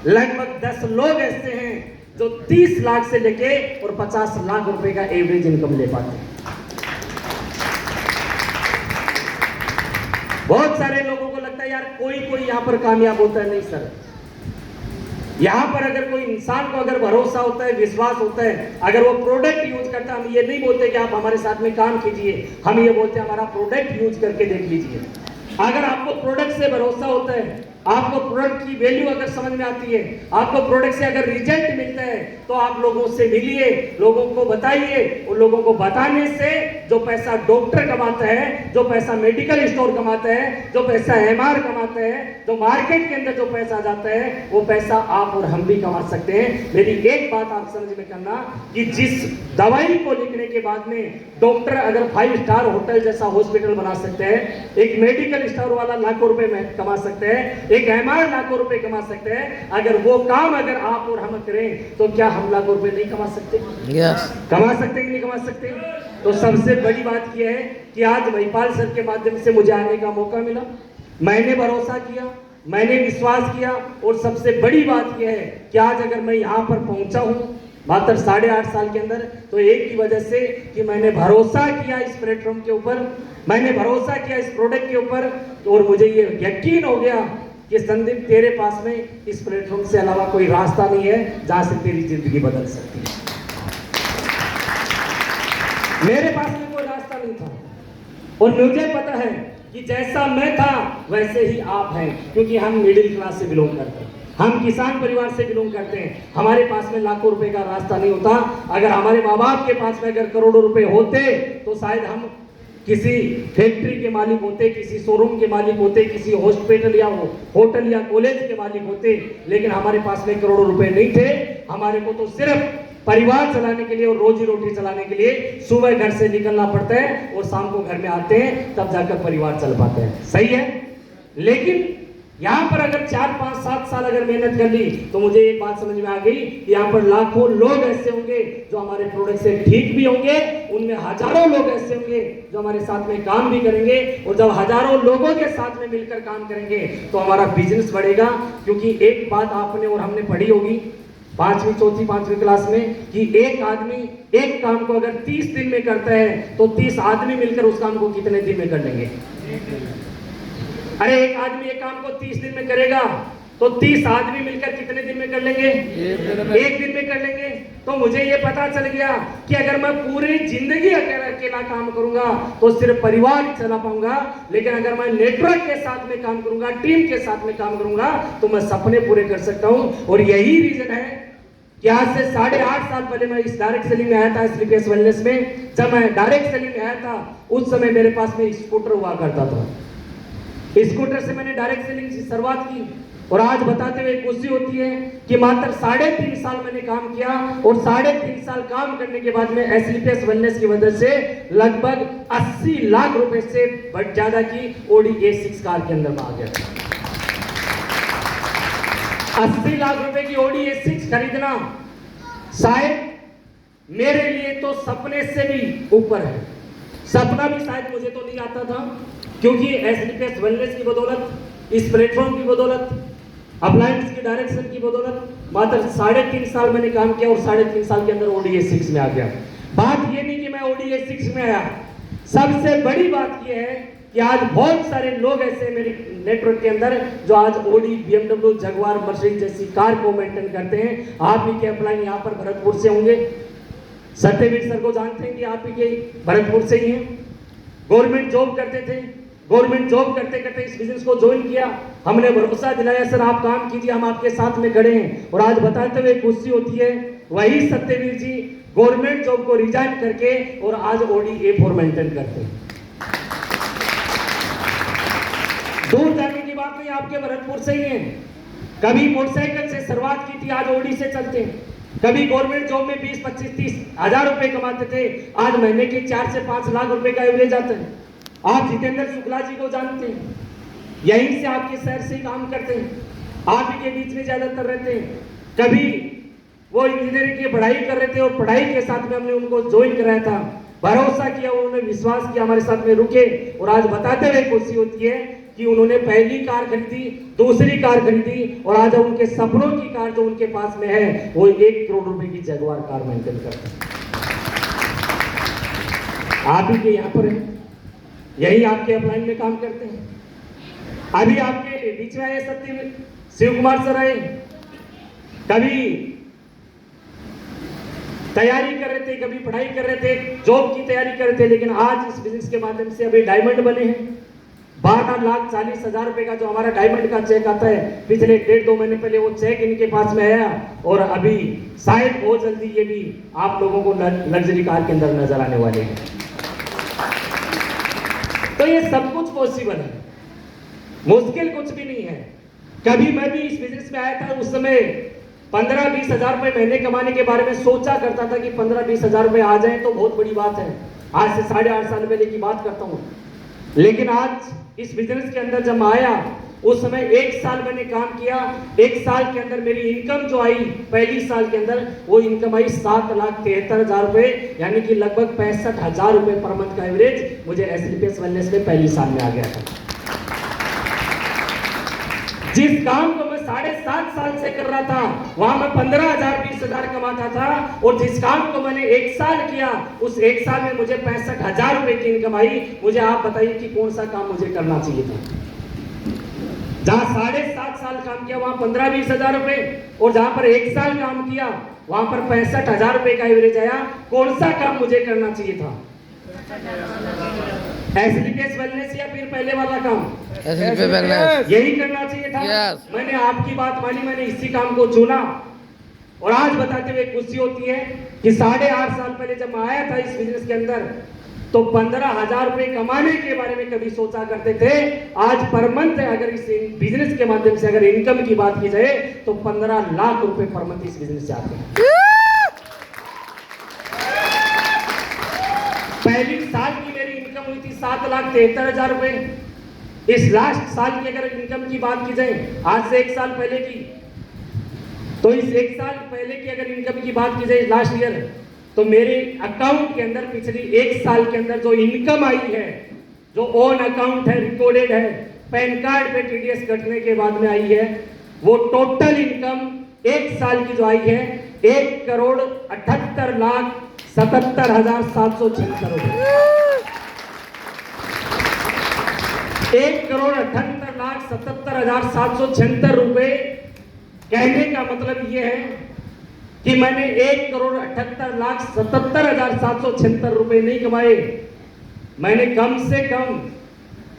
लगभग 10 लोग ऐसे हैं जो 30 लाख से लेके और 50 लाख रुपए का एवरेज इनकम ले पाते हैं। बहुत सारे लोगों को लगता है यार कोई यहां पर कामयाब होता है। नहीं सर, यहां पर अगर कोई इंसान को अगर भरोसा होता है, विश्वास होता है, अगर वो प्रोडक्ट यूज करता है, हम ये नहीं बोलते कि आप हमारे साथ में काम कीजिए, हम ये बोलते हैं हमारा प्रोडक्ट यूज करके देख लीजिए। अगर आपको प्रोडक्ट से भरोसा होता है, आपको प्रोडक्ट की वैल्यू अगर समझ में आती है, आपको प्रोडक्ट से अगर रिजल्ट मिलता है, तो आप लोगों से मिलिए, लोगों को बताइए। उन लोगों को बताने से जो पैसा डॉक्टर कमाता है, जो पैसा मेडिकल स्टोर कमाता है, जो पैसा एमआर कमाता है, जो मार्केट के अंदर जो पैसा जाता है, वो पैसा आप और हम भी कमा सकते हैं। मेरी एक बात आप समझ में करना कि जिस दवाई को लिखने के बाद में डॉक्टर अगर 5 स्टार होटल जैसा हॉस्पिटल बना सकते हैं, एक मेडिकल स्टोर वाला लाखों रुपए में कमा सकते हैं, एक एमआर लाखों रुपए कमा सकते हैं, अगर वो काम अगर आप और हम करें तो क्या हम लाखों रुपए नहीं कमा सकते? कमा सकते कि नहीं कमा सकते? तो सबसे बड़ी बात यह है कि आज महिपाल सर के माध्यम से मुझे आने का मौका मिला, मैंने भरोसा किया, मैंने विश्वास किया, और सबसे बड़ी बात यह है कि आज अगर मैं यहाँ पर पहुंचा हूं मात्र 8.5 साल के अंदर, तो एक ही वजह से कि मैंने भरोसा किया इस प्लेटफॉर्म के ऊपर, मैंने भरोसा किया इस प्रोडक्ट के ऊपर, और मुझे ये यकीन हो गया कि संदीप तेरे पास में इस प्लेटफॉर्म से अलावा कोई रास्ता नहीं है जहां से तेरी जिंदगी बदल सकती है। मेरे पास में कोई रास्ता नहीं था, और मुझे पता है कि जैसा मैं था वैसे ही आप हैं, क्योंकि हम मिडिल क्लास से बिलोंग करते हैं, हम किसान परिवार से बिलोंग करते हैं। हमारे पास में लाखों रुपए का रास्ता नहीं होता। अगर हमारे माँ बाप के पास में अगर करोड़ों रुपए होते तो शायद हम किसी फैक्ट्री के मालिक होते, किसी शोरूम के मालिक होते, किसी हॉस्पिटल या होटल या कॉलेज के मालिक होते, लेकिन हमारे पास में करोड़ों रुपए नहीं थे। हमारे को तो सिर्फ परिवार चलाने के लिए और रोजी रोटी चलाने के लिए सुबह घर से निकलना पड़ता है और शाम को घर में आते हैं, तब जाकर परिवार चल पाता है। सही है। लेकिन यहाँ पर अगर 4, 5, 7 साल अगर मेहनत कर ली तो मुझे एक बात समझ में आ गई कि यहाँ पर लाखों लोग ऐसे होंगे जो हमारे प्रोडक्ट से ठीक भी होंगे, उनमें हजारों लोग ऐसे होंगे जो हमारे साथ में काम भी करेंगे, और जब हजारों लोगों के साथ में मिलकर काम करेंगे तो हमारा बिजनेस बढ़ेगा। क्योंकि एक बात आपने और हमने पढ़ी होगी 5वीं, 4थी, 5वीं क्लास में कि एक आदमी एक काम को अगर 30 दिन में करता है तो 30 आदमी मिलकर उस काम को कितने दिन में कर लेंगे? अरे एक आदमी एक काम को 30 दिन में करेगा तो 30 आदमी मिलकर कितने दिन में कर लेंगे? एक दिन में कर लेंगे। तो मुझे ये पता चल गया कि अगर मैं पूरी जिंदगी अकेला काम करूंगा तो सिर्फ परिवार चला पाऊंगा, लेकिन अगर मैं नेटवर्क के साथ में काम करूंगा, टीम के साथ में काम करूंगा, तो मैं सपने पूरे कर सकता हूं। और यही रीजन है कि आज से 8.5 साल पहले मैं इस डायरेक्ट सेलिंग में आया था, एसलीपीएस वेलनेस में। जब मैं डायरेक्ट सेलिंग में आया था उस समय मेरे पास में स्कूटर हुआ करता था, स्कूटर से मैंने डायरेक्ट सेलिंग की शुरुआत की, और आज बताते हुए खुशी होती है कि मात्र 3.5 साल मैंने काम किया, और 3.5 साल काम करने के बाद में एसलीपीएस वेलनेस की वजह से लगभग 80 लाख रुपए से ज्यादा की ऑडी A6 कार के अंदर में आ गया। 80 लाख रुपए की Audi A6 खरीदना शायद मेरे लिए तो सपने से भी ऊपर है। सपना भी शायद मुझे तो नहीं आता था, क्योंकि एसडीपीएस वेलनेस की बदौलत, इस प्लेटफॉर्म की बदौलत, अप्लायंस की डायरेक्शन की बदौलत मात्र 3.5 साल मैंने काम किया और 3.5 साल के अंदर Audi A6 में आ गया। बात ये नहीं कि मैं Audi A6 में आया, सबसे बड़ी बात ये है कि आज बहुत सारे लोग ऐसे मेरे नेटवर्क के अंदर जो आज Audi, BMW, जगुआर, मर्सिडीज जैसी कार को मेंटेन करते हैं। आप ही के अपलाइन यहाँ पर भरतपुर से होंगे, सत्यवीर सर को जानते हैं कि आप ही के भरतपुर से ही हैं। गवर्नमेंट जॉब करते थे, गवर्नमेंट जॉब करते करते इस बिजनेस को ज्वाइन किया। हमने भरोसा दिलाया, सर आप काम कीजिए, हम आपके साथ में खड़े हैं। और आज बताते हुए खुशी होती है, वही सत्यवीर जी गवर्नमेंट जॉब को रिजाइन करके और आज Audi A4 मेंटेन करते हैं। दूर जाने की बात नहीं, आपके भरतपुर से ही है। कभी मोटरसाइकिल से शुरुआत की थी, आज Audi से चलते हैं। कभी गवर्नमेंट जॉब में 20, 25, 30 हजार रुपए कमाते थे, आज महीने के 4 से 5 लाख रुपए का एवरेज आता है। आप जितेंद्र शुक्ला जी को जानते हैं, यहीं से आपके शहर से ही काम करते हैं, आप ही के बीच में ज्यादातर रहते हैं। कभी वो इंजीनियरिंग की पढ़ाई कर रहे थे और पढ़ाई के साथ में हमने उनको ज्वाइन कराया था, भरोसा किया, उन्होंने विश्वास किया, हमारे साथ में रुके। और आज बताते हुए खुशी होती है कि उन्होंने पहली कार खरीदी, दूसरी कार खरीदी और आज उनके सपनों की कार जो उनके पास में है वो 1 करोड़ रुपए की जगुआर कार मेंटेन करते हैं। आप ही के यहाँ पर है, यही आपके अपलाइन में काम करते हैं। अभी आपके बीच में आए सत्य शिव कुमार सर आए, कभी तैयारी कर रहे थे, कभी पढ़ाई कर रहे थे, जॉब की तैयारी कर रहे थे, लेकिन आज इस बिजनेस के माध्यम से अभी डायमंड बने हैं। 12,40,000 रुपए का जो हमारा डायमंड का चेक आता है, पिछले 1.5-2 महीने पहले वो चेक इनके पास में आया और अभी शायद बहुत जल्दी ये भी आप लोगों को लग्जरी कार के अंदर नजर आने वाले हैं। तो ये सब कुछ पॉसिबल है, मुश्किल कुछ भी नहीं है। कभी मैं भी इस बिजनेस में आया था, उस समय 15-20 हजार रुपए महीने कमाने के बारे में सोचा करता था कि 15-20 हजार रुपए आ जाए तो बहुत बड़ी बात है। आज से 8.5 साल पहले की बात करता हूँ, लेकिन आज इस बिजनेस के अंदर जब आया उस समय 1 साल मैंने काम किया। 1 साल के अंदर मेरी इनकम जो आई पहली साल के अंदर, वो इनकम आई 7,73,000 रुपए, यानी कि लगभग 65,000 रुपए पर मंथ का एवरेज मुझे एसडीपीएस वेलनेस में पहली साल में आ गया था। जिस काम को मैं 7.5 साल से कर रहा था, वहां मैं 15,000-20,000 कमाता था, और जिस काम को मैंने 1 साल किया, उस 1 साल में मुझे 65,000 रुपए की इनकम आई। मुझे आप बताइए कि कौन सा काम मुझे करना चाहिए था। जहां 7.5 साल काम किया वहां 15-20 हजार रुपए, और जहां पर 1 साल काम किया वहां पर 65,000 रुपए का एवरेज आया। कौन सा काम मुझे करना चाहिए था? एसडीपीएस वेलनेस या फिर पहले वाला काम? यही करना चाहिए था। मैंने आपकी बात मानी, मैंने इसी काम को चुना। और आज बताते हुए खुशी होती है कि 8.5 साल पहले जब मैं आया था इस बिजनेस के अंदर, तो 15,000 रुपए कमाने के बारे में कभी सोचा करते थे। आज पर मंथ अगर इस बिजनेस के माध्यम से अगर इनकम की बात की जाए तो 15 लाख रुपए पर मंथ इस बिजनेस से आते हैं। पहली साल की मेरी इनकम हुई थी 7,73,000 रुपए। इस लास्ट साल की अगर इनकम की बात की जाए, आज से 1 साल पहले की, तो इस 1 साल पहले की अगर इनकम की बात की जाए लास्ट ईयर, तो मेरे अकाउंट के अंदर पिछली 1 साल के अंदर जो इनकम आई है, जो ऑन अकाउंट है, रिकॉर्डेड है, पैन कार्ड पे टीडीएस कटने के बाद में आई है, वो टोटल इनकम 1 साल की जो आई है 1,78,77,776 रुपए। 1,78,77,776 रुपए। कहने का मतलब ये है कि मैंने 1,78,77,776 रुपए नहीं कमाए। मैंने कम से कम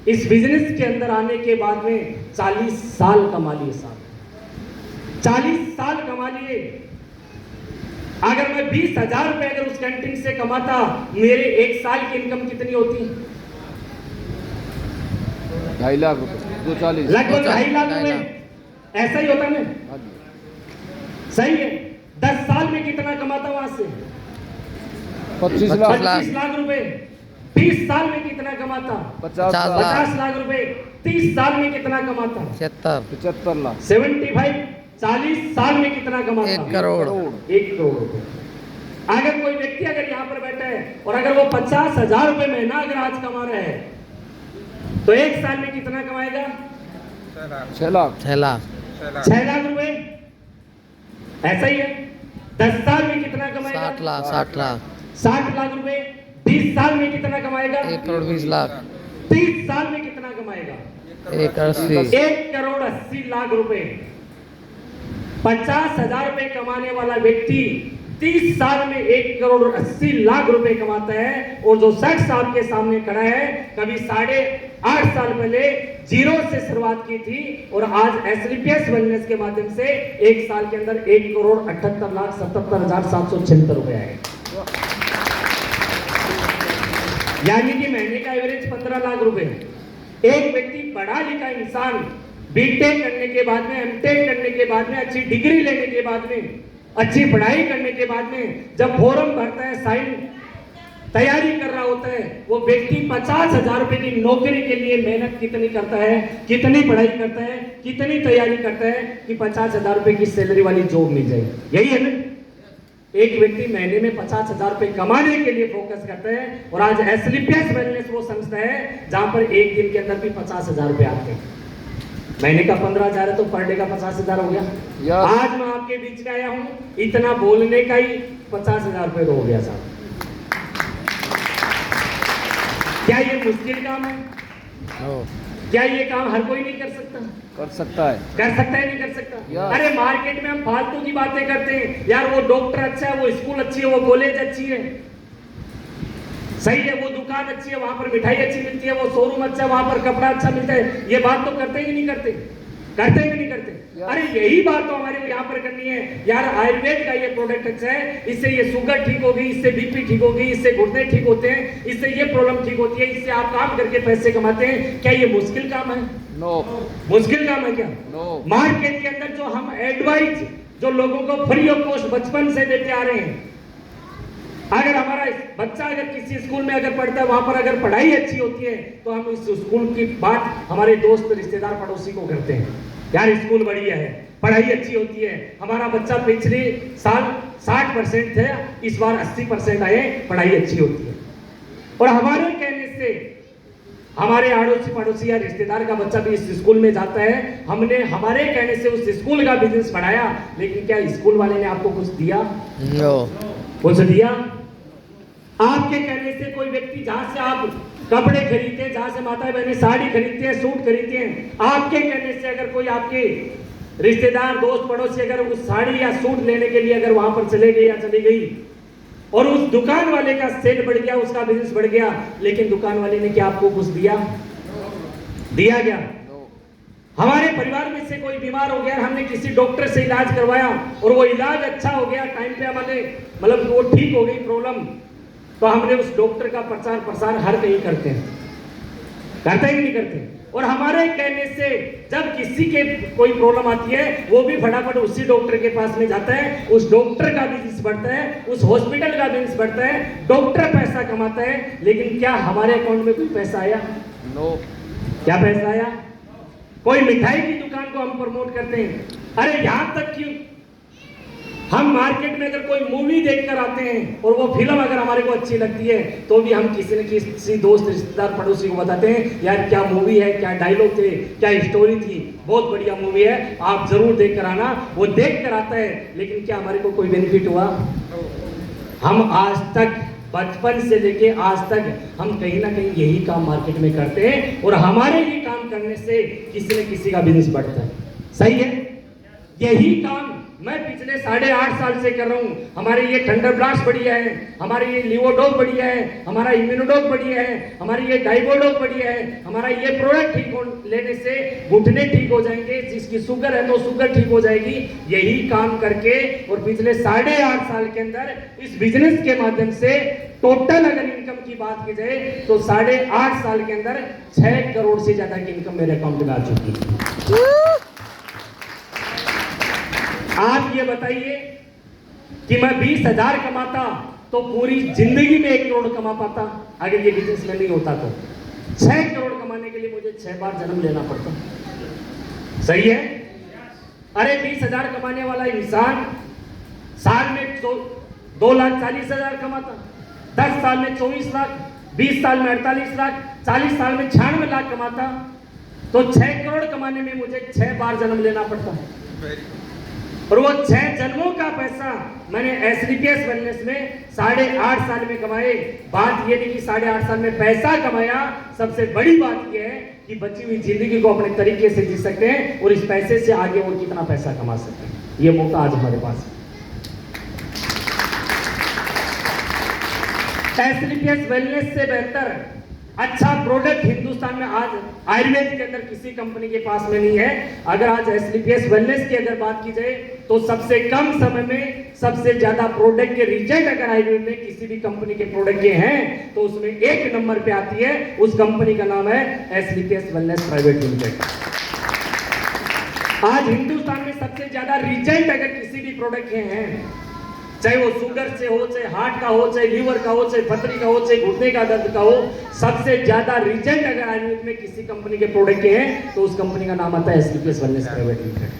इस बिजनेस के अंदर आने के बाद में 40 साल कमा लिए साहब, 40 साल कमा लिए। अगर मैं 20,000 रुपए अगर उस कैंटीन से कमाता, मेरे 1 साल की इनकम कितनी होती? 2.5 लाख रुपए, 240, लगभग 2.5 लाख रुपए। ऐसा ही होता ना? सही है। 10 साल में कितना कमाता वहां से? 25 लाख रुपए। 20 साल में कितना कमाता? 50 लाख रुपए। 30 साल में कितना कमाता? 75 लाख। 75, 40 साल में कितना कमाता? 1 करोड़। 1 करोड़ रुपए। अगर कोई व्यक्ति अगर यहाँ पर बैठा है और अगर वो 50,000 रुपए महीना अगर आज कमा रहा है तो 1 साल में कितना कमाएगा? 6 लाख। 6 लाख। 6 लाख रुपए। ऐसा ही है। 10 साल में कितना कमाएगा? 60 लाख। 60 लाख। 60 लाख रुपए। 20 साल में कितना कमाएगा? 1 करोड़ 20 लाख। 30 साल में कितना कमाएगा? 1 80। 1 करोड़ 80 लाख रुपए। 50,000 रुपए कमाने वाला व्यक्ति 30 साल में 1 करोड़ 80 लाख रुपए कमाता है। और जो 60 साल के सामने खड़ा है, कभी 8.5 साल पहले जीरो से शुरुआत की थी और आज एसलीपीएस वेलनेस के माध्यम से 1 साल के अंदर 1 करोड़ 78,77,776 रुपए आए। यानी कि महीने का एवरेज 15 लाख रुपए। एक व्यक्ति पढ़ा लिखा इंसान बीटेक करने के बाद में, एमटेक करने के बाद में, अच्छी डिग्री लेने के बाद में, अच्छी पढ़ाई करने के बाद में जब फॉर्म भरता है, साइन तैयारी कर रहा होता है, वो व्यक्ति 50,000 रुपए की नौकरी के लिए मेहनत कितनी करता है, कितनी पढ़ाई करता है, कितनी तैयारी करता है कि 50,000 रुपए की सैलरी वाली जॉब मिल जाए। यही है ना। एक व्यक्ति महीने में 50,000 रुपए कमाने के लिए फोकस करता है और आज एसलीपीएस वेलनेस वो संस्था है जहां पर एक दिन के अंदर भी 50,000 रुपए आते हैं। महीने का 15,000 है तो पर डे का 50,000 हो गया। आज मैं आपके बीच में आया हूं, इतना बोलने का ही 50,000 रुपए हो गया साहब। क्या ये मुश्किल काम है? क्या ये काम हर कोई नहीं कर सकता? कर सकता है। कर सकता है, नहीं कर सकता? अरे मार्केट में हम फालतू की बातें करते हैं यार, वो डॉक्टर अच्छा है, वो स्कूल अच्छी है, वो कॉलेज अच्छी है, सही है, वो दुकान अच्छी है, वहां पर मिठाई अच्छी मिलती है, वो शोरूम अच्छा है, वहां पर कपड़ा अच्छा मिलता है। ये बात तो करते ही नहीं करते? करते ही नहीं करते? अरे यही बात तो हमारे को यहाँ पर करनी है यार। आयुर्वेद का ये प्रोडक्ट अच्छा है, इससे ये शुगर ठीक होगी, इससे बीपी ठीक होगी, इससे घुटने ठीक होते हैं, इससे ये प्रॉब्लम ठीक होती है, इससे आप काम करके पैसे कमाते हैं। क्या ये मुश्किल काम है? नो। मुश्किल काम है क्या? नो। मार्केट के अंदर जो हम एडवाइस जो लोगों को फ्री ऑफ कॉस्ट बचपन से देते आ रहे हैं, अगर हमारा बच्चा अगर किसी स्कूल में अगर पढ़ता है, वहां पर अगर पढ़ाई अच्छी होती है तो हम इस स्कूल की बात हमारे दोस्त, रिश्तेदार, पड़ोसी को करते हैं, यार स्कूल बढ़िया है, पढ़ाई अच्छी होती है, हमारा बच्चा पिछले साल 60% थे, इस बार 80% आए, पढ़ाई अच्छी होती है। और हमारे कहने से हमारे आड़ोसी पड़ोसी या रिश्तेदार का बच्चा भी इस स्कूल में जाता है। हमने हमारे कहने से उस स्कूल का बिजनेस बढ़ाया, लेकिन क्या स्कूल वाले ने आपको कुछ दिया? कुछ दिया? आपके कहने से कोई व्यक्ति, जहां से आप कपड़े खरीदते हैं, जहां से माता बहनें साड़ी खरीदते हैं, सूट खरीदते हैं, आपके कहने से अगर कोई आपके रिश्तेदार, दोस्त, पड़ोसी अगर उस साड़ी या सूट लेने के लिए अगर वहां पर चले गए या चली गई और उस दुकान वाले का सेल बढ़ गया, उसका बिजनेस बढ़ गया, लेकिन दुकान वाले ने क्या आपको कुछ दिया? दिया क्या? हमारे परिवार में से कोई बीमार हो गया, हमने किसी डॉक्टर से इलाज करवाया और वो इलाज अच्छा हो गया, टाइम पे हमारे मतलब वो ठीक हो गई प्रॉब्लम, तो हमने उस डॉक्टर का प्रचार प्रसार हर कहीं करते हैं। करते ही नहीं करते? और हमारे कहने से जब किसी के कोई प्रॉब्लम आती है, वो भी फटाफट उसी डॉक्टर के पास में जाता है, उस डॉक्टर का बिजनेस बढ़ता है, उस हॉस्पिटल का बिजनेस बढ़ता है, डॉक्टर पैसा कमाता है, लेकिन क्या हमारे अकाउंट में कोई पैसा आया? नो। क्या पैसा आया? कोई मिठाई की दुकान को हम प्रमोट करते हैं, अरे यहां तक कि हम मार्केट में अगर कोई मूवी देखकर आते हैं और वो फिल्म अगर हमारे को अच्छी लगती है तो भी हम किसी न किसी दोस्त, रिश्तेदार, पड़ोसी को बताते हैं, यार क्या मूवी है, क्या डायलॉग थे, क्या स्टोरी थी, बहुत बढ़िया मूवी है, आप जरूर देख कर आना। वो देख कर आता है, लेकिन क्या हमारे को कोई बेनिफिट हुआ? हम आज तक, बचपन से लेके आज तक हम कहीं ना कहीं यही काम मार्केट में करते हैं और हमारे ये काम करने से किसी न किसी का बिजनेस बढ़ता है। सही है? यही काम मैं पिछले 8.5 साल से कर रहा हूँ। हमारे ये थंडर ब्लास्ट बढ़िया है, हमारे ये लिवोडोप बढ़िया है, हमारा इम्यूनोडोप बढ़िया है, हमारी ये डाइबोडोप बढ़िया है, हमारा ये प्रोडक्ट ठीक लेने से घुटने ठीक हो जाएंगे, जिसकी शुगर है तो शुगर ठीक हो जाएगी। यही काम करके और पिछले 8.5 साल के अंदर इस बिजनेस के माध्यम से टोटल अगर इनकम की बात की जाए तो 8.5 साल के अंदर 6 करोड़ से ज्यादा की इनकम मेरे अकाउंट में आ चुकी है। आप ये बताइए कि मैं 20,000 कमाता तो पूरी जिंदगी में 1 करोड़ कमा पाता अगर ये बिजनेस में नहीं होता तो? 6 करोड़ कमाने के लिए मुझे 6 बार जन्म लेना पड़ता। सही है? अरे 20,000 कमाने वाला इंसान साल में 2,40,000 कमाता, 10 साल में 24 लाख, 20 साल में 48 लाख, 40 साल में 96 लाख कमाता, तो 6 करोड़ कमाने में मुझे 6 बार जन्म लेना पड़ता है। और वो 6 जन्मों का पैसा मैंने SDPS वेलनेस में 8.5 साल में कमाए। बात ये नहीं कि 8.5 साल में पैसा कमाया, सबसे बड़ी बात ये है कि बची हुई जिंदगी को अपने तरीके से जी सकते हैं और इस पैसे से आगे और कितना पैसा कमा सकते हैं। ये मौका आज हमारे पास है। SDPS वेलनेस से बेहतर अच्छा प्रोडक्ट हिंदुस्तान में आज आयुर्वेद के अंदर किसी कंपनी के पास में नहीं है। अगर आज SDPS वेलनेस की अगर बात की जाए तो सबसे कम समय में सबसे ज्यादा प्रोडक्ट के रिजल्ट अगर आयुर्वेद में किसी भी कंपनी के प्रोडक्ट के हैं तो उसमें 1 नंबर पे आती है। उस कंपनी का नाम है SDPS वेलनेस प्राइवेट लिमिटेड। आज हिंदुस्तान में सबसे ज्यादा रिजल्ट अगर किसी भी प्रोडक्ट के हैं, चाहे वो शुगर से हो, चाहे हार्ट का हो, चाहे लीवर का हो, चाहे पथरी का हो, चाहे घुटने का दर्द का हो, सबसे ज्यादा रिजल्ट अगर आयुर्वेद में किसी कंपनी के प्रोडक्ट के हैं तो उस कंपनी का नाम आता है SDPS वेलनेस प्राइवेट लिमिटेड।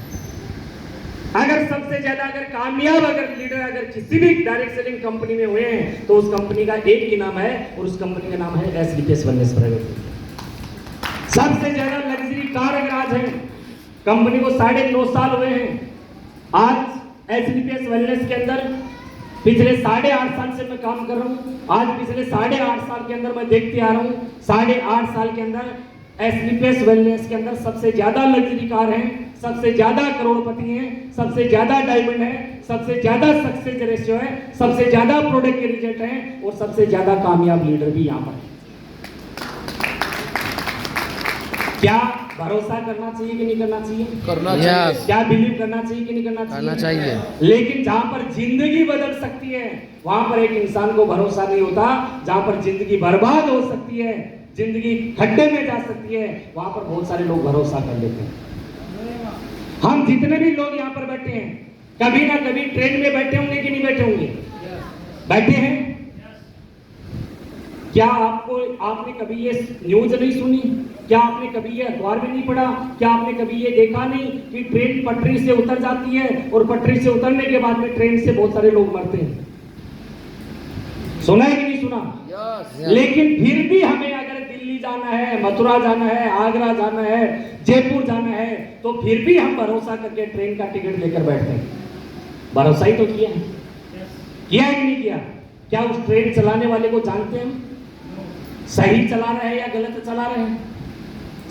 अगर सबसे ज्यादा अगर कामयाब अगर लीडर अगर किसी भी डायरेक्ट सेलिंग कंपनी में हुए हैं तो उस कंपनी का एक ही नाम है और उस कंपनी का नाम है SDPS वेलनेस प्राइवेट लिमिटेड। सबसे ज्यादा लग्जरी कार अगर आज है, कंपनी को 9.5 साल हुए हैं। आज SDPS वेलनेस के अंदर पिछले 8.5 साल से मैं काम कर रहा हूँ। आज पिछले 8.5 साल के अंदर मैं देखते आ रहा हूँ, 8.5 साल के अंदर SDPS वेलनेस के अंदर सबसे ज्यादा लग्जरी कार है, सबसे ज्यादा करोड़पति हैं, सबसे ज्यादा डायमंड है, सबसे ज्यादा सक्सेस रेशियो है, सबसे ज्यादा प्रोडक्ट के रिजल्ट हैं और सबसे ज्यादा कामयाब लीडर भी यहाँ पर है। क्या भरोसा करना चाहिए कि नहीं करना चाहिए? करना चाहिए। क्या बिलीव करना चाहिए कि नहीं करना चाहिए? करना चाहिए। लेकिन जहां पर जिंदगी बदल सकती है वहां पर एक इंसान को भरोसा नहीं होता। जहां पर जिंदगी बर्बाद हो सकती है, जिंदगी खड्डे में जा सकती है, वहां पर बहुत सारे लोग भरोसा कर लेते हैं। हम जितने भी लोग यहाँ पर बैठे हैं कभी ना कभी ट्रेन में बैठे होंगे कि नहीं बैठे होंगे? बैठे हैं। क्या आपने कभी ये न्यूज नहीं सुनी? क्या आपने कभी ये अखबार में नहीं पढ़ा? क्या आपने कभी ये देखा नहीं कि ट्रेन पटरी से उतर जाती है और पटरी से उतरने के बाद में ट्रेन से बहुत सारे लोग मरते हैं? सुना है कि नहीं सुना? लेकिन फिर भी हमें अगर दिल्ली जाना है, मथुरा जाना है, आगरा जाना है, जयपुर जाना है तो फिर भी हम भरोसा करके ट्रेन का टिकट लेकर बैठते हैं। भरोसा ही तो किया है कि नहीं किया? क्या उस ट्रेन चलाने वाले को जानते हैं? सही चला रहे हैं या गलत चला रहे हैं?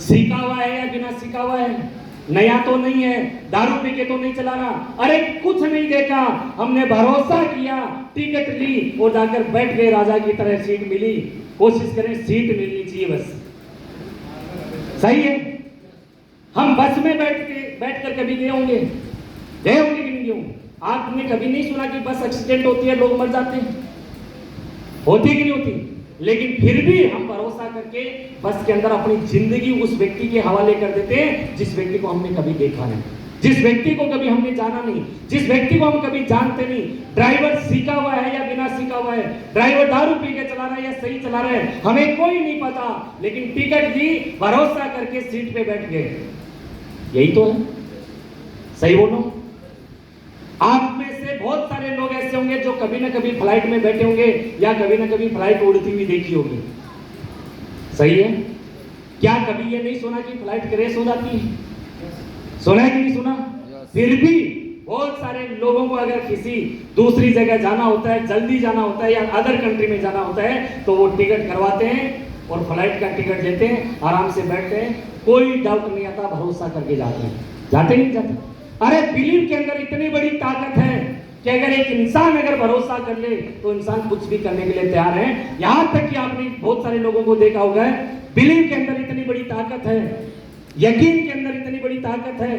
सीखा हुआ है या बिना सीखा हुआ है? नया तो नहीं है, दारू पी के तो नहीं चला रहा। अरे कुछ नहीं देखा, हमने भरोसा किया, टिकट ली और जाकर बैठ गए। राजा की तरह सीट मिली। कोशिश करें सीट मिलनी चाहिए बस। सही है। हम बस में बैठकर कभी गए होंगे कि नहीं गए होंगे? आपने कभी नहीं सुना कि बस एक्सीडेंट होती है, लोग मर जाते हैं? होती कि नहीं होती? लेकिन फिर भी हम भरोसा करके बस के अंदर अपनी जिंदगी उस व्यक्ति के हवाले कर देते हैं जिस व्यक्ति को हमने कभी देखा नहीं, जिस व्यक्ति को कभी हमने जाना नहीं, जिस व्यक्ति को हम कभी जानते नहीं। ड्राइवर सीखा हुआ है या बिना सीखा हुआ है, ड्राइवर दारू पी के चला रहा है या सही चला रहा है, हमें कोई नहीं पता। लेकिन टिकट ली, भरोसा करके सीट पे बैठ गए। यही तो है। सही बोलो। आप में से बहुत सारे लोग ऐसे होंगे जो कभी ना कभी फ्लाइट में बैठे होंगे या कभी ना कभी फ्लाइट उड़ती हुई देखी होगी। सही है। क्या कभी ये नहीं सुना कि फ्लाइट क्रैश हो जाती है? सुना है कि नहीं सुना? फिर भी बहुत सारे लोगों को अगर किसी दूसरी जगह जाना होता है, जल्दी जाना होता है या अदर कंट्री में जाना होता है तो वो टिकट करवाते हैं और फ्लाइट का टिकट लेते हैं, आराम से बैठते हैं, कोई डाउट नहीं आता, भरोसा करके जाते हैं। जाते नहीं जाते? अरे बिलीव के अंदर इतनी बड़ी ताकत है कि अगर एक इंसान अगर भरोसा कर ले तो इंसान कुछ भी करने के लिए तैयार है। यहां तक कि आपने बहुत सारे लोगों को देखा होगा, बिलीव के अंदर इतनी बड़ी ताकत है, यकीन के अंदर इतनी बड़ी ताकत है।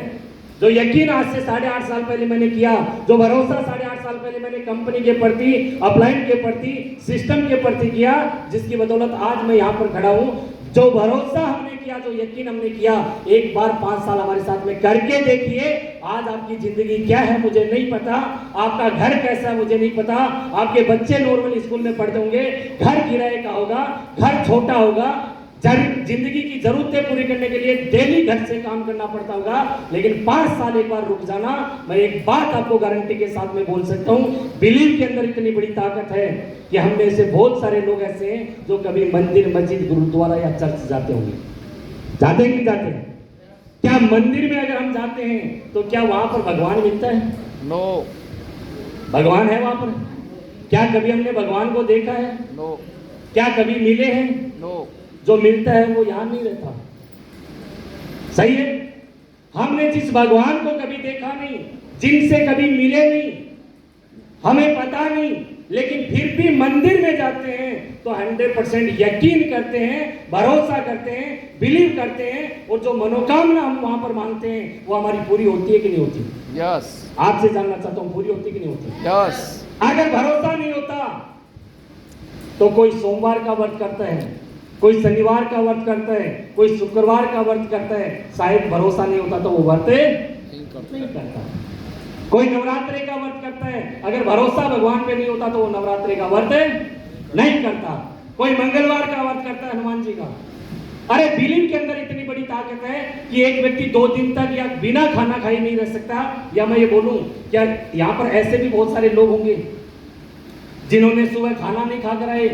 जो यकीन आज से 8.5 साल पहले मैंने किया, जो भरोसा 8.5 साल पहले मैंने कंपनी के प्रति, अपलाइन के प्रति, सिस्टम के प्रति किया, जिसकी बदौलत आज मैं यहाँ पर खड़ा हूँ। जो भरोसा हमने किया, जो यकीन हमने किया, एक बार 5 साल हमारे साथ में करके देखिए। आज आपकी जिंदगी क्या है मुझे नहीं पता, आपका घर कैसा है मुझे नहीं पता, आपके बच्चे नॉर्मल स्कूल में पढ़ते होंगे, घर किराए का होगा, घर छोटा होगा, जिंदगी की जरूरतें पूरी करने के लिए डेली घर से काम करना पड़ता होगा, लेकिन 5 साल एक बार रुक जाना। मैं एक बात आपको गारंटी के साथ में बोल सकता हूं, बिलीव के अंदर इतनी बड़ी ताकत है कि हम में से बहुत सारे लोग ऐसे हैं जो कभी मंदिर, मस्जिद, गुरुद्वारा या चर्च जाते होंगे। जाते कि नहीं जाते? क्या मंदिर में अगर हम जाते हैं तो क्या वहां पर भगवान मिलता है? नो। भगवान है वहां पर? क्या कभी हमने भगवान को देखा है? नो। क्या कभी मिले हैं? नो। जो मिलता है वो यहां नहीं रहता। सही है? हमने जिस भगवान को कभी देखा नहीं, जिनसे कभी मिले नहीं, हमें पता नहीं, लेकिन फिर भी मंदिर में जाते हैं तो 100% यकीन करते हैं, भरोसा करते हैं, बिलीव करते हैं, और जो मनोकामना हम वहां पर मांगते हैं वो हमारी पूरी होती है कि नहीं होती? यस। आपसे जानना चाहता हूं, पूरी होती कि नहीं होती? यस। अगर भरोसा नहीं होता तो कोई सोमवार का व्रत करता है, कोई शनिवार का व्रत करता है, कोई शुक्रवार का व्रत करता है, शायद भरोसा नहीं होता तो वो व्रत नहीं करता। कोई नवरात्रि का व्रत करता है, अगर भरोसा भगवान पे नहीं होता तो वो नवरात्रि का व्रत नहीं करता। कोई मंगलवार का व्रत करता है हनुमान जी का। अरे बिलीव के अंदर इतनी बड़ी ताकत है कि एक व्यक्ति 2 दिन तक या बिना खाना खाए नहीं रह सकता। या मैं ये बोलूं, क्या यहाँ पर ऐसे भी बहुत सारे लोग होंगे जिन्होंने सुबह खाना नहीं खाकर आए,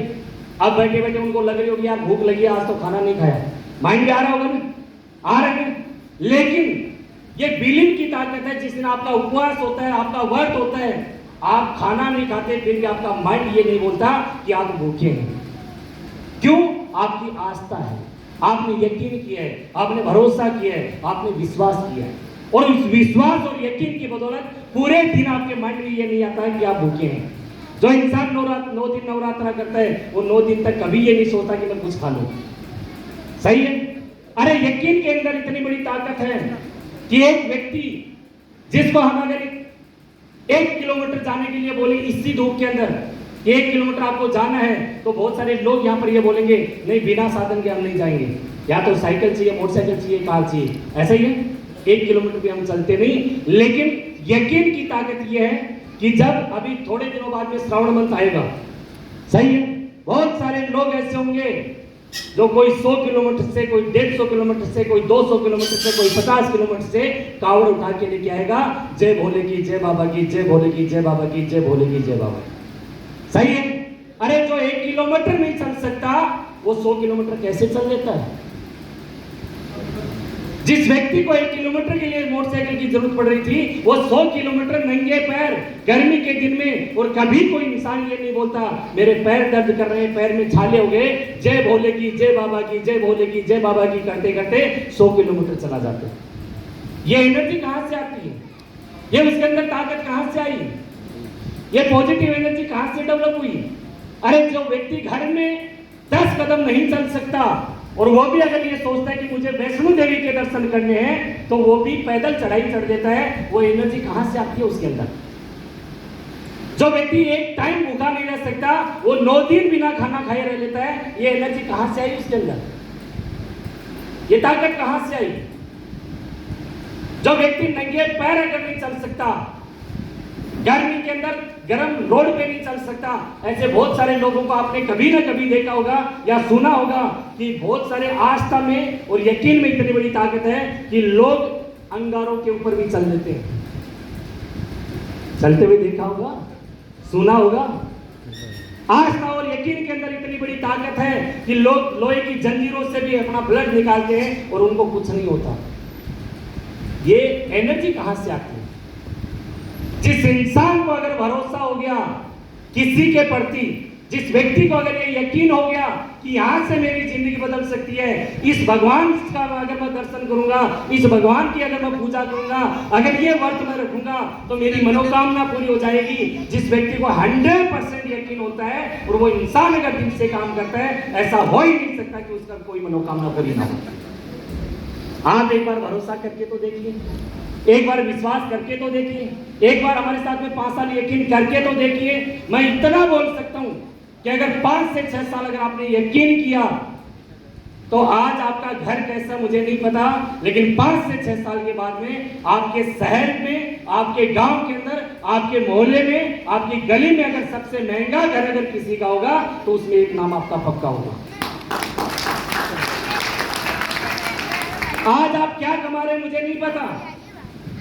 अब बैठे बैठे उनको लग रही होगी यार भूख लगी, आज तो खाना नहीं खाया। माइंड में आ रहा होगा ना? आ रहा है। लेकिन ये बिलीव की ताकत है। जिस दिन आपका उपवास होता है, आपका व्रत होता है, आप खाना नहीं खाते, फिर भी आपका माइंड ये नहीं बोलता कि आप भूखे हैं। क्यों? आपकी आस्था है, आपने यकीन किया है, आपने भरोसा किया है, आपने विश्वास किया है, और उस विश्वास और यकीन की बदौलत पूरे दिन आपके माइंड में ये नहीं आता है कि आप भूखे हैं। जो इंसान 9 दिन नवरात्रा करता है वो 9 दिन तक कभी ये नहीं सोचता कि मैं कुछ खा लूं। सही है? अरे यकीन के अंदर इतनी बड़ी ताकत है कि एक व्यक्ति जिसको हम अगर 1 किलोमीटर जाने के लिए बोले इसी धूप के अंदर, 1 किलोमीटर आपको जाना है, तो बहुत सारे लोग यहाँ पर ये बोलेंगे नहीं बिना साधन के हम नहीं जाएंगे, या तो साइकिल चाहिए, मोटरसाइकिल चाहिए, कार चाहिए। ऐसा ही है? 1 किलोमीटर भी हम चलते नहीं। लेकिन यकीन की ताकत ये है कि जब अभी थोड़े दिनों बाद में श्रावण मंथ आएगा, सही है, बहुत सारे लोग ऐसे होंगे जो कोई 100 किलोमीटर से, कोई 150 किलोमीटर से, कोई 200 किलोमीटर से, कोई 50 किलोमीटर से कावड़ उठा के लेके आएगा। जय भोले की, जय बाबा की, जय भोले की, जय बाबा की, जय भोले की, जय बाबा की। सही है? अरे जो 1 किलोमीटर नहीं चल सकता वो 100 किलोमीटर कैसे चल लेता है? जिस व्यक्ति को 1 किलोमीटर के लिए मोटरसाइकिल की जरूरत पड़ रही थी, वो 100 किलोमीटर नंगे पैर गर्मी के दिन में, और कभी कोई इंसान ये नहीं बोलता मेरे पैर दर्द कर रहे हैं, पैर में छाले हो गए, जय भोले की, जय बाबा की, जय भोले की, जय बाबा की करते करते 100 किलोमीटर चला जाता है। ये एनर्जी कहां से आती है? ये उसके अंदर ताकत कहां से आई? ये पॉजिटिव एनर्जी कहां से डेवलप हुई? अरे जो व्यक्ति घर में 10 कदम नहीं चल सकता, और वो भी अगर ये सोचता है कि मुझे वैष्णो देवी के दर्शन करने हैं, तो वो भी पैदल चढ़ाई चढ़ देता है। वो एनर्जी कहां से आती है उसके अंदर? जो व्यक्ति एक टाइम भूखा नहीं रह सकता, वो 9 दिन बिना खाना खाए रह लेता है। ये एनर्जी कहां से आई उसके अंदर? ये ताकत कहां से आई? जो व्यक्ति नंगे पैर अगर नहीं चल सकता, गर्मी के अंदर गर्म रोड पे नहीं चल सकता, ऐसे बहुत सारे लोगों को आपने कभी ना कभी देखा होगा या सुना होगा कि बहुत सारे आस्था में और यकीन में इतनी बड़ी ताकत है कि लोग अंगारों के ऊपर भी चल देते हैं। चलते हुए देखा होगा, सुना होगा। आस्था और यकीन के अंदर इतनी बड़ी ताकत है कि लोग लोहे की जंजीरों से भी अपना ब्लड निकालते हैं और उनको कुछ नहीं होता। ये एनर्जी कहां से आती है? जिस इंसान को अगर भरोसा हो गया किसी के प्रति, जिस व्यक्ति को अगर ये यकीन हो गया कि यहां से मेरी जिंदगी बदल सकती है, इस भगवान का अगर मैं दर्शन करूंगा, इस भगवान की अगर मैं पूजा करूंगा, अगर ये व्रत मैं रखूंगा तो मेरी मनोकामना पूरी हो जाएगी। जिस व्यक्ति को 100% यकीन होता है और वो इंसान अगर दिल से काम करता है, ऐसा हो ही नहीं सकता कि उसका कोई मनोकामना पूरी ना हो। आप एक बार भरोसा करके तो देखिए, एक बार विश्वास करके तो देखिए, एक बार हमारे साथ में 5 साल यकीन करके तो देखिए। मैं इतना बोल सकता हूं कि अगर 5 से 6 साल अगर आपने यकीन किया तो आज आपका घर कैसा मुझे नहीं पता, लेकिन 5 से 6 साल के बाद में आपके शहर में, आपके गांव के अंदर, आपके मोहल्ले में, आपकी गली में अगर सबसे महंगा घर अगर किसी का होगा तो उसमें एक नाम आपका पक्का होगा। आज आप क्या कमा रहे हैं मुझे नहीं पता,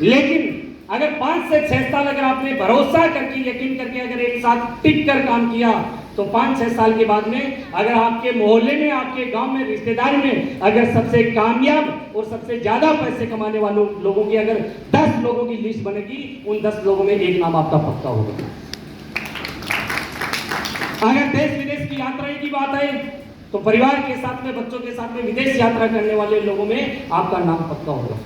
लेकिन अगर 5 से 6 साल अगर आपने भरोसा करके यकीन करके अगर एक साथ टिक कर काम किया तो 5-6 साल के बाद में अगर आपके मोहल्ले में, आपके गांव में, रिश्तेदारी में अगर सबसे कामयाब और सबसे ज्यादा पैसे कमाने वालों लोगों की अगर 10 लोगों की लिस्ट बनेगी, उन 10 लोगों में एक नाम आपका पक्का होगा। अगर देश विदेश की यात्रा की बात है तो परिवार के साथ में, बच्चों के साथ में विदेश यात्रा करने वाले लोगों में आपका नाम पक्का होगा।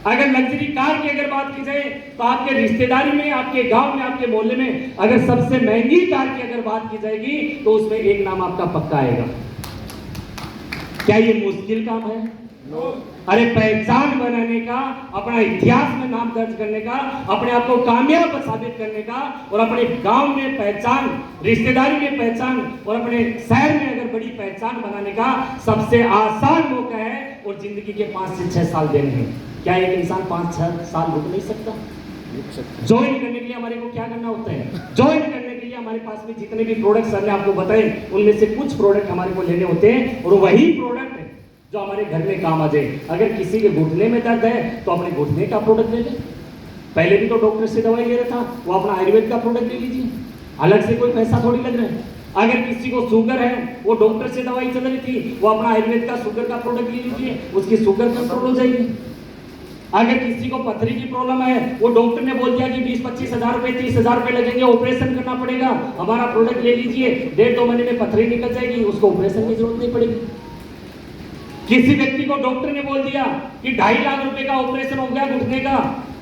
अगर लग्जरी कार की अगर बात की जाए तो आपके रिश्तेदारी में, आपके गांव में, आपके मोहल्ले में अगर सबसे महंगी कार की अगर बात की जाएगी तो उसमें एक नाम आपका पक्का आएगा। क्या ये मुश्किल काम है? अरे पहचान बनाने का, अपना इतिहास में नाम दर्ज करने का, अपने आप को कामयाब साबित करने का और अपने गांव में पहचान, रिश्तेदारी में पहचान और अपने शहर में अगर बड़ी पहचान बनाने का सबसे आसान मौका है और जिंदगी के 5 से 6 साल देने हैं। क्या एक इंसान 5-6 साल रुक नहीं सकता? ज्वाइन करने के लिए हमारे को क्या करना होता है? ज्वाइन करने के लिए हमारे पास में जितने भी प्रोडक्ट सर ने आपको बताए उनमें से कुछ प्रोडक्ट हमारे को लेने होते हैं और वही प्रोडक्ट जो हमारे घर में काम आ जाए। अगर किसी के घुटने में दर्द है तो अपने घुटने का प्रोडक्ट ले ले। पहले भी तो डॉक्टर से दवाई ले रहा था, वो अपना आयुर्वेद का प्रोडक्ट ले लीजिए, अलग से कोई पैसा थोड़ी लग रहा है। अगर किसी को शुगर है, वो डॉक्टर से दवाई चल रही थी, वो अपना आयुर्वेद का शुगर का प्रोडक्ट ले लीजिए, उसकी शुगर कंट्रोल हो जाएगी। अगर किसी को पथरी की प्रॉब्लम है, वो डॉक्टर ने बोल दिया कि 20-25 हजार रुपए, 30 हजार रुपए लगेंगे, ऑपरेशन करना पड़ेगा, हमारा प्रोडक्ट ले लीजिए, 1.5-2 महीने में पथरी निकल जाएगी, उसको ऑपरेशन की जरूरत नहीं पड़ेगी। किसी व्यक्ति को डॉक्टर ने बोल दिया कि 2.5 लाख रुपए का ऑपरेशन हो गया घुटने का,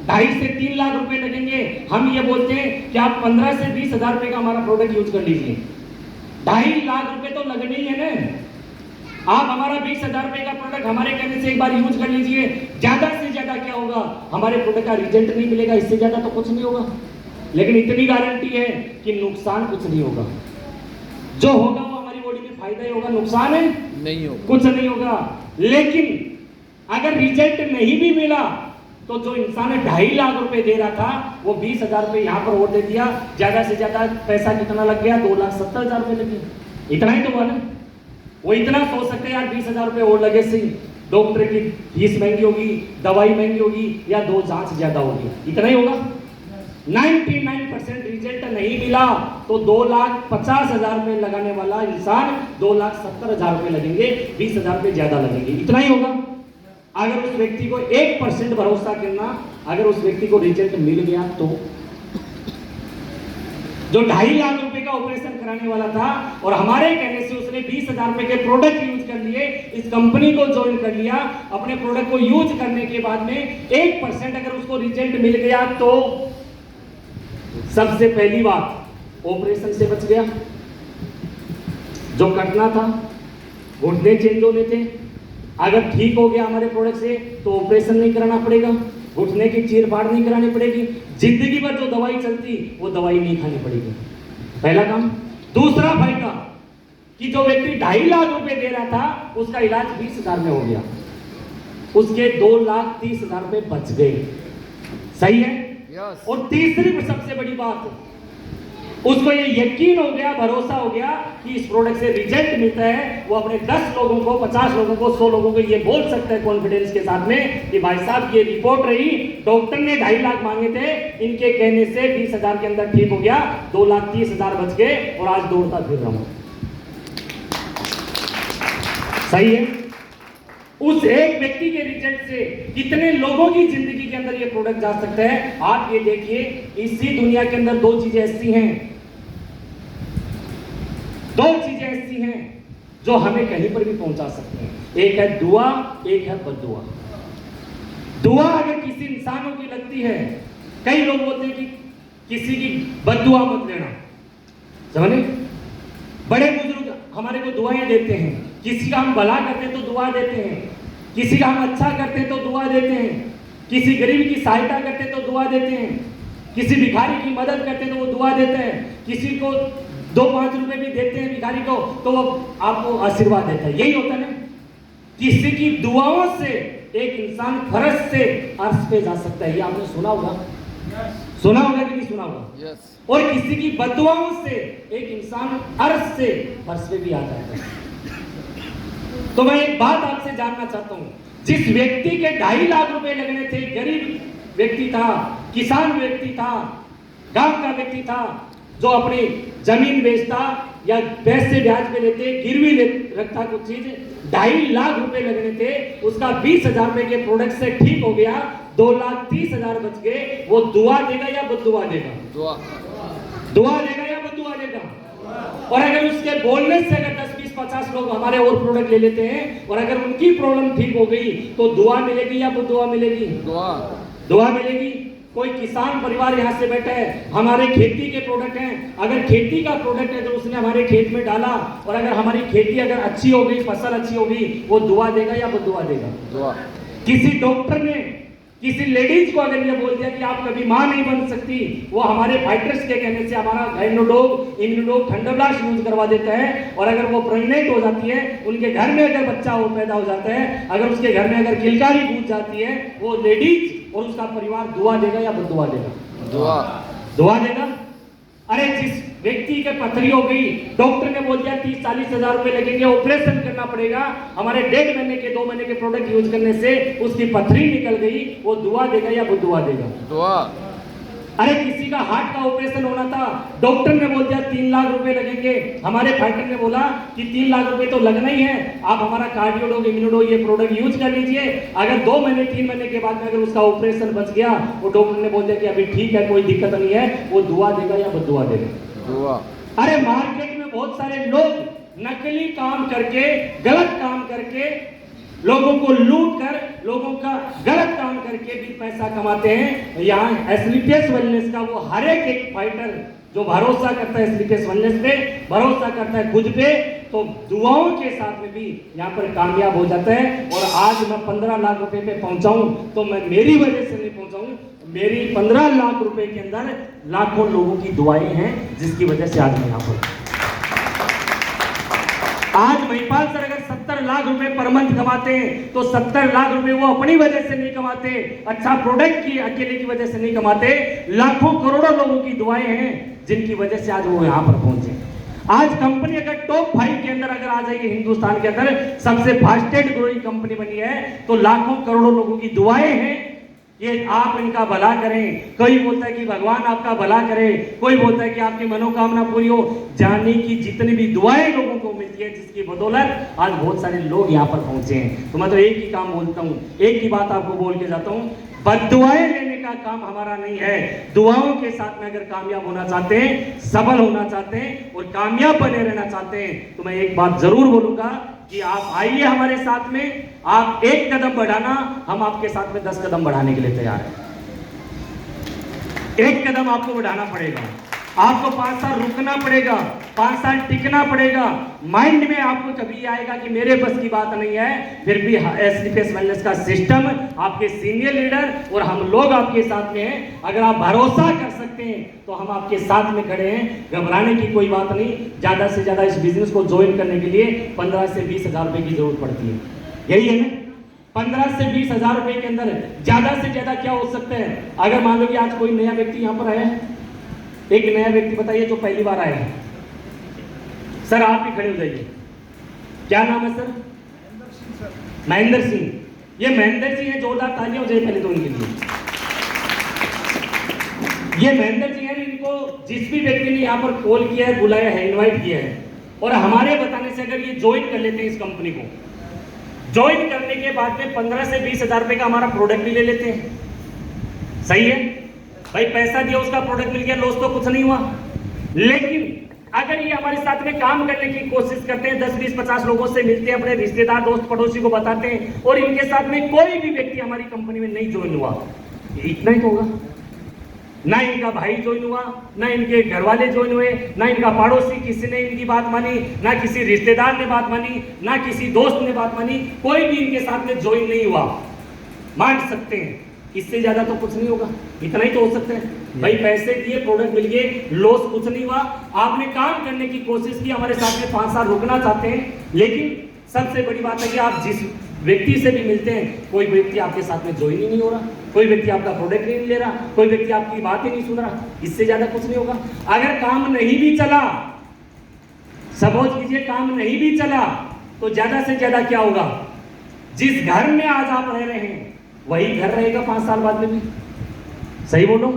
2.5 से 3 लाख रुपए लगेंगे, हम ये बोलते हैं कि आप 15 से 20 हजार रुपए का हमारा प्रोडक्ट यूज कर लीजिए। 2.5 लाख रुपए तो लगने ही है ना। आप हमारा 20 हजार रुपए का प्रोडक्ट हमारे कहने से एक बार यूज कर लीजिए, ज्यादा से ज्यादा क्या होगा, हमारे प्रोडक्ट का रिजल्ट नहीं मिलेगा, इससे ज्यादा तो कुछ नहीं होगा, लेकिन इतनी गारंटी है कि नुकसान कुछ नहीं होगा। जो होगा वो हमारी बॉडी में फायदा ही होगा, नुकसान है नहीं होगा, कुछ नहीं होगा। लेकिन अगर रिजल्ट नहीं भी मिला तो जो इंसान 2.5 लाख रुपए दे रहा था वो 20 हजार रुपए यहाँ पर और दे दिया, ज्यादा से ज्यादा पैसा कितना लग गया, 2,70,000 रुपए लगे, इतना ही तो हुआ ना। वो इतना सोच सकते हैं यार 20 हजार रुपए और लगे से डॉक्टर की फीस महंगी होगी, दवाई महंगी होगी या 2 जांच ज्यादा होगी, इतना ही होगा। 99% रिजल्ट नहीं मिला तो 2,50,000 रुपए लगाने वाला इंसान 2,70,000 रुपए लगेंगे, 20 हजार रुपए ज्यादा लगेंगे, इतना ही होगा। अगर उस व्यक्ति को 1% भरोसा करना, अगर उस व्यक्ति को रिजल्ट मिल गया तो जो 2.5 लाख रुपए का ऑपरेशन कराने वाला था और हमारे कहने से उसने 20 हजार रुपए के प्रोडक्ट यूज कर लिए, इस कंपनी को ज्वाइन कर लिया, अपने प्रोडक्ट को यूज करने के बाद में 1% अगर उसको रिजल्ट मिल गया तो सबसे पहली बात ऑपरेशन से बच गया। जो कटना था, घुटने चेंज होने थे, अगर ठीक हो गया हमारे प्रोडक्ट से तो ऑपरेशन नहीं कराना पड़ेगा, घुटने की चीर फाड़ नहीं करानी पड़ेगी, जिंदगी भर जो दवाई चलती वो दवाई नहीं खानी पड़ेगी, पहला काम। दूसरा फायदा कि जो व्यक्ति 2.5 लाख रुपए दे रहा था उसका इलाज 20 हजार में हो गया, उसके 2,30,000 रुपए बच गए, सही है। यस। और तीसरी सबसे बड़ी बात, उसको ये यकीन हो गया, भरोसा हो गया कि इस प्रोडक्ट से रिजल्ट मिलता है, वो अपने 10 लोगों को, 50 लोगों को, 100 लोगों को ये बोल सकता है कॉन्फिडेंस के साथ में कि भाई साहब ये रिपोर्ट रही, डॉक्टर ने 2.5 लाख मांगे थे, इनके कहने से 20 हजार के अंदर ठीक हो गया, 2,30,000 बच गए और आज दौड़ता फिर रहा हूं, सही है। उस एक व्यक्ति के रिजल्ट से कितने लोगों की जिंदगी के अंदर ये प्रोडक्ट जा सकता है। आप ये देखिए, इसी दुनिया के अंदर 2 चीजें ऐसी हैं, 2 चीजें ऐसी हैं जो हमें कहीं पर भी पहुंचा सकते हैं। एक है दुआ, एक है बद्दुआ। दुआ अगर किसी इंसानों की लगती है, कई लोग बोलते हैं कि किसी की बद्दुआ मत लेना, समझे। बड़े बुजुर्ग हमारे को दुआएं देते हैं, किसी का हम भला करते हैं तो दुआ देते हैं, किसी का हम अच्छा करते हैं तो दुआ देते हैं, किसी गरीब की सहायता करते हैं तो दुआ देते हैं, किसी भिखारी की मदद करते हैं तो वो दुआ देते हैं, किसी को 2-5 रुपए भी देते हैं भिखारी को तो वो आपको आशीर्वाद देता है, यही होता है ना। किसी की दुआओं से एक इंसान फर्श से अर्श पे जा सकता है, ये आपने सुना होगा, सुना होगा कि नहीं सुना होगा। यस। और किसी की बद्दुआओं से एक इंसान अर्श से फर्श पे भी आ जाता है। तो मैं एक बात आपसे जानना चाहता हूं, जिस व्यक्ति के 2.5 लाख रुपए लगने थे, गरीब व्यक्ति था, किसान व्यक्ति था, गांव का व्यक्ति था, जो अपनी जमीन बेचता या पैसे ब्याज पे लेते, गिरवी रखता कुछ चीज, 2.5 लाख रुपए लगने थे, उसका 20,000 रुपए के प्रोडक्ट से ठीक हो गया, 2,30,000 बच गए। वो दुआ देगा या बद्दुआ देगा? दुआ देगा या बद्दुआ देगा? और अगर उसके बोलने से अगर 10, 20, 50 लोग हमारे और प्रोडक्ट ले लेते हैं और अगर उनकी प्रॉब्लम ठीक हो गई तो दुआ मिलेगी या बद्दुआ मिलेगी? दुआ मिलेगी। कोई किसान परिवार यहाँ से बैठा है, हमारे खेती के प्रोडक्ट हैं, अगर खेती का प्रोडक्ट है तो उसने हमारे खेत में डाला और अगर हमारी खेती अगर अच्छी हो गई, फसल अच्छी होगी, वो दुआ देगा या बद्दुआ देगा? दुआ। किसी डॉक्टर ने किसी लेडीज को अगर ये बोल दिया कि आप कभी मां नहीं बन सकती, वो हमारे फाइटर्स के कहने से हमारा गाइनोडोग, इम्यूनोडोग, थंडरब्लास्ट यूज करवा देता है और अगर वो प्रेग्नेंट हो जाती है, उनके घर में अगर बच्चा हो पैदा हो जाता है, अगर उसके घर में अगर किलकारी गूंज जाती है, वो लेडीज और उसका परिवार दुआ देगा या बद्दुआ देगा? दुआ। दुआ देगा। अरे जिस व्यक्ति के पथरी हो गई, डॉक्टर ने बोल दिया 30-40 हजार रुपए लगेंगे, ऑपरेशन करना पड़ेगा, हमारे 1.5 महीने के 2 महीने के प्रोडक्ट यूज करने से उसकी पथरी निकल गई, वो दुआ देगा या बद्दुआ देगा? दुआ। अरे किसी का हार्ट का ऑपरेशन होना था, डॉक्टर ने बोल दिया 3 लाख रुपए लगेंगे, हमारे फाइटर ने बोला कि 3 लाख रुपए तो लगना ही है, आप हमारा कार्डियोडोग, इम्यूनोडोग ये प्रोडक्ट यूज कर लीजिए, अगर 2 महीने 3 महीने के बाद में अगर उसका ऑपरेशन बच गया, वो डॉक्टर ने बोल दिया कि अभी ठीक है, कोई दिक्कत नहीं है, वो दुआ देगा या बद्दुआ देगा? दुआ। अरे मार्केट में बहुत सारे लोग नकली काम करके, गलत काम करके, लोगों को लूट कर, लोगों का गलत काम करके भी पैसा कमाते हैं। यहाँ एसलीपीएस वेलनेस का वो हर एक फाइटर जो भरोसा करता है एसलीपीएस वेलनेस पे, भरोसा करता है खुद पे, तो दुआओं के साथ में भी यहाँ पर कामयाब हो जाता है। और आज मैं 15 लाख रुपए पे पहुंचाऊं तो मैं मेरी वजह से नहीं पहुंचाऊं, मेरी 15 लाख रुपए के अंदर लाखों लोगों की दुआएं हैं, जिसकी वजह से आज मैं यहाँ पर। आज महिपाल सर अगर 70 लाख रुपए पर मंथ कमाते हैं तो 70 लाख रुपए वो अपनी वजह से नहीं कमाते, अच्छा प्रोडक्ट की अकेले की वजह से नहीं कमाते, लाखों करोड़ों लोगों की दुआएं हैं जिनकी वजह से आज वो यहाँ पर पहुंचे। आज कंपनी अगर टॉप 5 के अंदर अगर आ जाएगी, हिंदुस्तान के अंदर सबसे फास्टेस्ट ग्रोइंग कंपनी बनी है, तो लाखों करोड़ों लोगों की दुआएं हैं, ये आप इनका भला करें। कोई बोलता है कि भगवान आपका भला करे, कोई बोलता है कि आपकी मनोकामना पूरी हो, जाने की जितनी भी दुआएं लोगों को मिलती है, जिसकी बदौलत आज बहुत सारे लोग यहाँ पर पहुंचे हैं। तो मैं तो एक ही काम बोलता हूँ, एक ही बात आपको बोल के जाता हूँ, बद्दुआएं लेने का काम हमारा नहीं है। दुआओं के साथ में अगर कामयाब होना चाहते हैं, सबल होना चाहते हैं और कामयाब बने रहना चाहते हैं, तो मैं एक बात जरूर बोलूंगा कि आप आइए हमारे साथ में, आप 1 कदम बढ़ाना, हम आपके साथ में 10 कदम बढ़ाने के लिए तैयार हैं। 1 कदम आपको बढ़ाना पड़ेगा, आपको 5 साल रुकना पड़ेगा, 5 साल टिकना पड़ेगा। माइंड में आपको कभी आएगा कि मेरे बस की बात नहीं है, फिर भी एसलीपीएस वेलनेस का सिस्टम, आपके सीनियर लीडर और हम लोग आपके साथ में हैं। अगर आप भरोसा कर सकते हैं तो हम आपके साथ में खड़े हैं, घबराने की कोई बात नहीं। ज्यादा से ज्यादा इस बिजनेस को ज्वाइन करने के लिए 15 से 20 हजार रुपए की जरूरत पड़ती है, यही है ना? 15 से 20 हजार रुपए के अंदर ज्यादा से ज्यादा क्या हो सकता है? अगर मान लो कि आज कोई नया व्यक्ति यहाँ पर आया है, एक नया व्यक्ति बताइए जो पहली बार आया है, सर आप भी खड़े हो जाइए, क्या नाम है सर? महेंद्र सिंह। ये महेंद्र जी हैं, जोरदार तालियां हो जाए पहले तो उनके लिए। ये महेंद्र जी हैं, इनको जिस भी व्यक्ति ने यहाँ पर कॉल किया है, बुलाया है, इनवाइट किया है, और हमारे बताने से अगर ये ज्वाइन कर लेते हैं इस कंपनी को, ज्वाइन करने के बाद में 15 से 20 हजार रुपए का हमारा प्रोडक्ट भी ले लेते हैं। सही है भाई, पैसा दिया, उसका प्रोडक्ट मिल गया, लॉस तो कुछ नहीं हुआ। लेकिन अगर ये हमारे साथ में काम करने की कोशिश करते हैं, 10, 20, 50 लोगों से मिलते हैं, अपने रिश्तेदार, दोस्त, पड़ोसी को बताते हैं, और इनके साथ में कोई भी व्यक्ति हमारी कंपनी में नहीं ज्वाइन हुआ, इतना ही तो होगा। ना इनका भाई ज्वाइन हुआ, ना इनके घर वाले ज्वाइन हुए, ना इनका पड़ोसी किसी ने इनकी बात मानी, ना किसी रिश्तेदार ने बात मानी, ना किसी दोस्त ने बात मानी, कोई भी इनके साथ में ज्वाइन नहीं हुआ। मान सकते हैं इससे ज्यादा तो कुछ नहीं होगा, इतना ही तो हो सकता है भाई। पैसे दिए, प्रोडक्ट मिल गए, लॉस कुछ नहीं हुआ। आपने काम करने की कोशिश की, हमारे साथ में 5 साल रुकना चाहते हैं, लेकिन सबसे बड़ी बात है कि आप जिस व्यक्ति से भी मिलते हैं, कोई व्यक्ति आपके साथ में ज्वाइन ही नहीं हो रहा, कोई व्यक्ति आपका प्रोडक्ट नहीं ले रहा, कोई व्यक्ति आपकी बात ही नहीं सुन रहा, इससे ज्यादा कुछ नहीं होगा। अगर काम नहीं भी चला, सपोज कीजिए काम नहीं भी चला, तो ज्यादा से ज्यादा क्या होगा? जिस घर में आज आप रह रहे हैं वही घर रहेगा 5 साल बाद में भी। सही बोलो।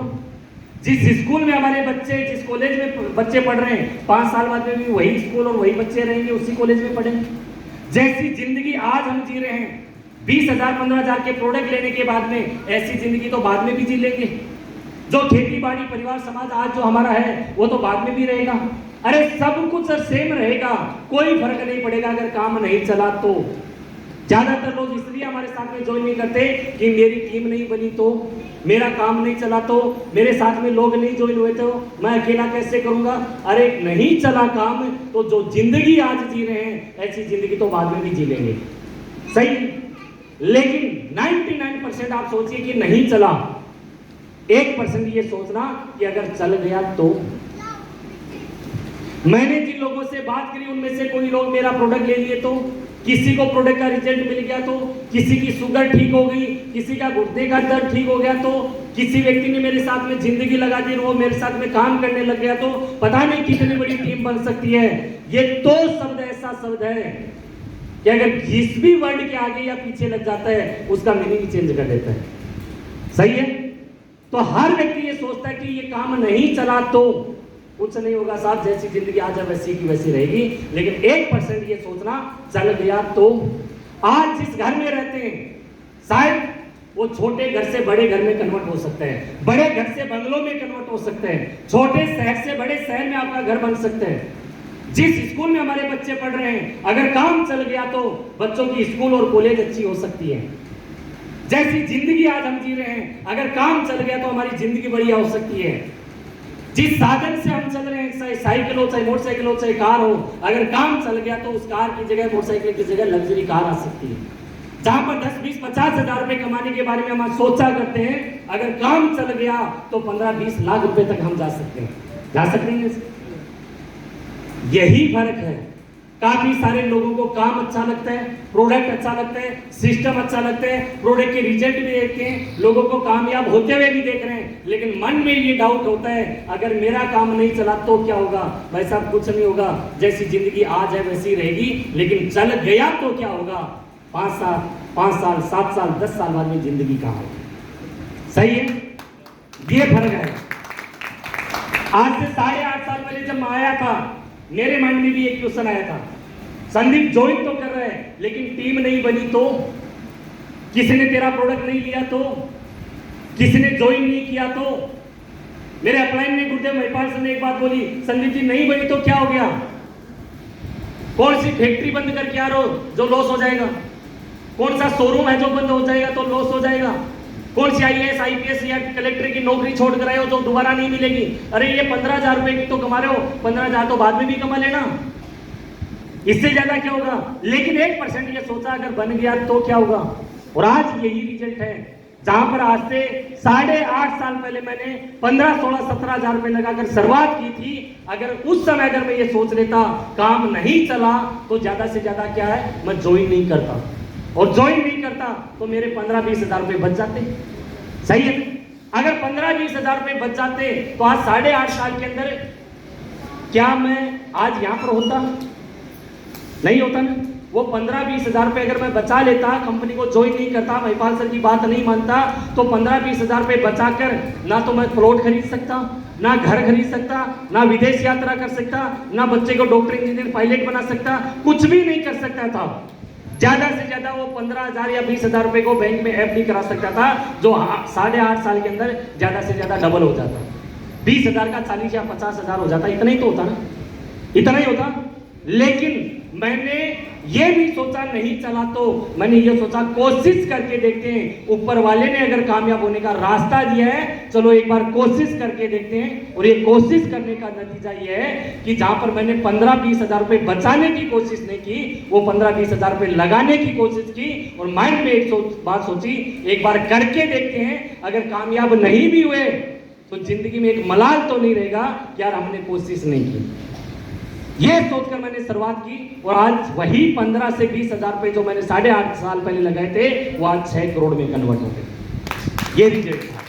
जिस स्कूल में हमारे बच्चे, जिस कॉलेज में बच्चे पढ़ रहे हैं, 5 साल बाद में भी वही स्कूल और वही बच्चे रहेंगे, उसी कॉलेज में पढ़ेंगे। जैसी जिंदगी आज हम जी रहे हैं, 20,000 15,000 के प्रोडक्ट लेने के बाद में, ऐसी जिंदगी तो बाद में भी जी लेंगे। जो खेती बाड़ी परिवार समाज आज जो हमारा है वो तो बाद में भी रहेगा। अरे सब कुछ सेम रहेगा, कोई फर्क नहीं पड़ेगा अगर काम नहीं चला तो। ज्यादातर लोग इसलिए हमारे साथ में ज्वाइन नहीं करते कि मेरी टीम नहीं बनी तो, मेरा काम नहीं चला तो, मेरे साथ में लोग नहीं ज्वाइन हुए तो मैं अकेला कैसे करूंगा। अरे नहीं चला काम तो जो जिंदगी आज जी रहे हैं ऐसी जिंदगी तो बाद में भी जी लेंगे। सही। लेकिन 99% आप सोचिए कि नहीं चला, 1% ये सोचना कि अगर चल गया तो। मैंने जिन लोगों से बात करी उनमें से कोई लोग मेरा प्रोडक्ट ले लिए तो, किसी को प्रोडक्ट का रिजल्ट मिल गया तो, किसी की शुगर ठीक हो गई, किसी का घुटने का दर्द ठीक हो गया तो, किसी व्यक्ति ने मेरे साथ में जिंदगी लगा दी, वो मेरे साथ में काम करने लग गया तो, पता नहीं कितनी बड़ी टीम बन सकती है। ये तो शब्द ऐसा शब्द है कि अगर जिस भी वर्ड के आगे या पीछे लग जाता है उसका मीनिंग चेंज कर देता है। सही है। तो हर व्यक्ति ये सोचता है कि ये काम नहीं चला तो कुछ नहीं होगा साहब, जैसी जिंदगी आज है वैसी की वैसी रहेगी। लेकिन 1% ये सोचना चल गया तो। आज जिस घर में रहते हैं शायद वो छोटे घर से बड़े घर में कन्वर्ट हो सकते हैं, बड़े घर से बंगलों में कन्वर्ट हो सकते हैं, छोटे शहर से बड़े शहर में आपका घर बन सकते हैं। जिस स्कूल में हमारे बच्चे पढ़ रहे हैं अगर काम चल गया तो बच्चों की स्कूल और कॉलेज अच्छी हो सकती है। जैसी जिंदगी आज हम जी रहे हैं अगर काम चल गया तो हमारी जिंदगी बढ़िया हो सकती है। जिस साधन से हम चल रहे हैं, चाहे साइकिल हो, चाहे मोटरसाइकिल हो, चाहे कार हो, अगर काम चल गया तो उस कार की जगह, मोटरसाइकिल की जगह लग्जरी कार आ सकती है। जहां पर 10, 20, 50 हजार रुपए कमाने के बारे में हम सोचा करते हैं, अगर काम चल गया तो 15, 20 लाख रुपए तक हम जा सकते हैं, जा सकते हैं। यही फर्क है। काफी सारे लोगों को काम अच्छा लगता है, प्रोडक्ट अच्छा लगता है, सिस्टम अच्छा लगता है, प्रोडक्ट के रिजल्ट भी देखते हैं, लोगों को कामयाब होते हुए भी देख रहे हैं, लेकिन मन में ये डाउट होता है अगर मेरा काम नहीं चला तो क्या होगा। भाई साहब कुछ नहीं होगा, जैसी जिंदगी आज है वैसी रहेगी, लेकिन चल गया तो क्या होगा। 5 साल 7 साल 10 साल बाद में जिंदगी कहाँ होगी। सही है। ये फर्क है। आज से 8.5 साल पहले जब मैं आया था मेरे माइंड में भी एक क्वेश्चन आया था, संदीप ज्वाइन तो कर रहे हैं लेकिन टीम नहीं बनी तो, किसी ने तेरा प्रोडक्ट नहीं लिया तो, किसी ने ज्वाइन नहीं किया तो। मेरे अपलाइन में गुरुदेव महिपाल सर ने एक बात बोली, संदीप जी नहीं बनी तो क्या हो गया। कौन सी फैक्ट्री बंद करके आ रहे हो जो लॉस हो जाएगा, कौन सा शोरूम है जो बंद हो जाएगा तो लॉस हो जाएगा, कौन सी IAS IPS या कलेक्टर की नौकरी छोड़ कर आए हो जो दोबारा नहीं मिलेगी। अरे ये 15,000 रुपए की तो कमा रहे हो, 15,000 तो बाद में भी कमा लेना, इससे ज्यादा क्या होगा। लेकिन 1% ये सोचा अगर बन गया तो क्या होगा। और आज यही रिजल्ट है। जहां पर आज से 8.5 साल पहले मैंने 15, 16, 17,000 रुपए लगाकर शुरुआत की थी, अगर उस समय अगर मैं ये सोच लेता काम नहीं चला तो ज्यादा से ज्यादा क्या है, मैं ज्वाइन नहीं करता, और ज्वाइन नहीं करता तो मेरे 15-20 हजार रुपए बच जाते। सही है। अगर 15-20 हजार रुपए बच जाते तो आज 8.5 साल के अंदर क्या मैं आज यहां पर होता, नहीं होता ना। वो 15-20 हजार रुपए अगर मैं बचा लेता, कंपनी को ज्वाइन नहीं करता, महिपाल सर की बात नहीं मानता, तो 15-20 हजार रुपए बचाकर ना तो मैं प्लॉट खरीद सकता, ना घर खरीद सकता, ना विदेश यात्रा कर सकता, ना बच्चे को डॉक्टर इंजीनियर पायलट बना सकता, कुछ भी नहीं कर सकता था। ज्यादा से ज्यादा वो 15,000 या 20,000 रुपए को बैंक में FD करा सकता था, जो 8.5 साल के अंदर ज्यादा से ज्यादा डबल हो जाता। 20,000 का 40 या 50,000 हो जाता, इतना ही तो होता ना, इतना ही होता। लेकिन मैंने ये भी सोचा नहीं चला तो मैंने ये सोचा कोशिश करके देखते हैं, ऊपर वाले ने अगर कामयाब होने का रास्ता दिया है, चलो एक बार कोशिश करके देखते हैं। और ये कोशिश करने का नतीजा ये है कि जहां पर मैंने 15-20 हजार रुपए बचाने की कोशिश नहीं की, वो 15-20 हजार रुपए लगाने की कोशिश की, और माइंड में एक बात सोची, एक बार करके देखते हैं, अगर कामयाब नहीं भी हुए तो जिंदगी में एक मलाल तो नहीं रहेगा कि यार हमने कोशिश नहीं की। ये सोचकर मैंने शुरुआत की, और आज वही 15 से 20 हजार रुपए जो मैंने 8.5 साल पहले लगाए थे वो आज 6 करोड़ में कन्वर्ट हो गए। ये रिजल्ट था।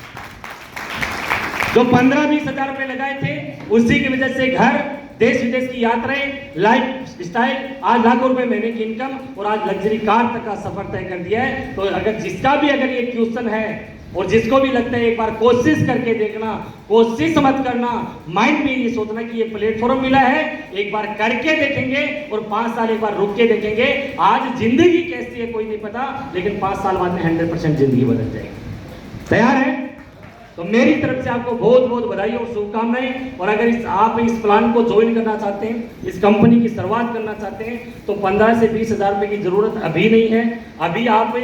जो 15-20 हजार रुपए लगाए थे उसी की वजह से घर, देश विदेश की यात्राएं, लाइफ स्टाइल, आज लाखों रुपए महीने की इनकम और आज लग्जरी कार तक का सफर तय कर दिया है। तो अगर जिसका भी अगर ये क्वेश्चन है और जिसको भी लगता है एक बार कोशिश करके देखना, कोशिश मत करना, माइंड में ये सोचना कि ये प्लेटफॉर्म मिला है, एक बार करके देखेंगे और 5 साल एक बार रुक के देखेंगे। आज जिंदगी कैसी है कोई नहीं पता, लेकिन 5 साल बाद में 100% जिंदगी बदल जाएगी। तैयार है? तो मेरी तरफ से आपको बहुत बहुत बधाई और शुभकामनाएं। और अगर आप इस प्लान को ज्वाइन करना चाहते हैं, इस कंपनी की शुरुआत करना चाहते हैं, तो 15 से 20 हज़ार रुपए की जरूरत अभी नहीं है। अभी आप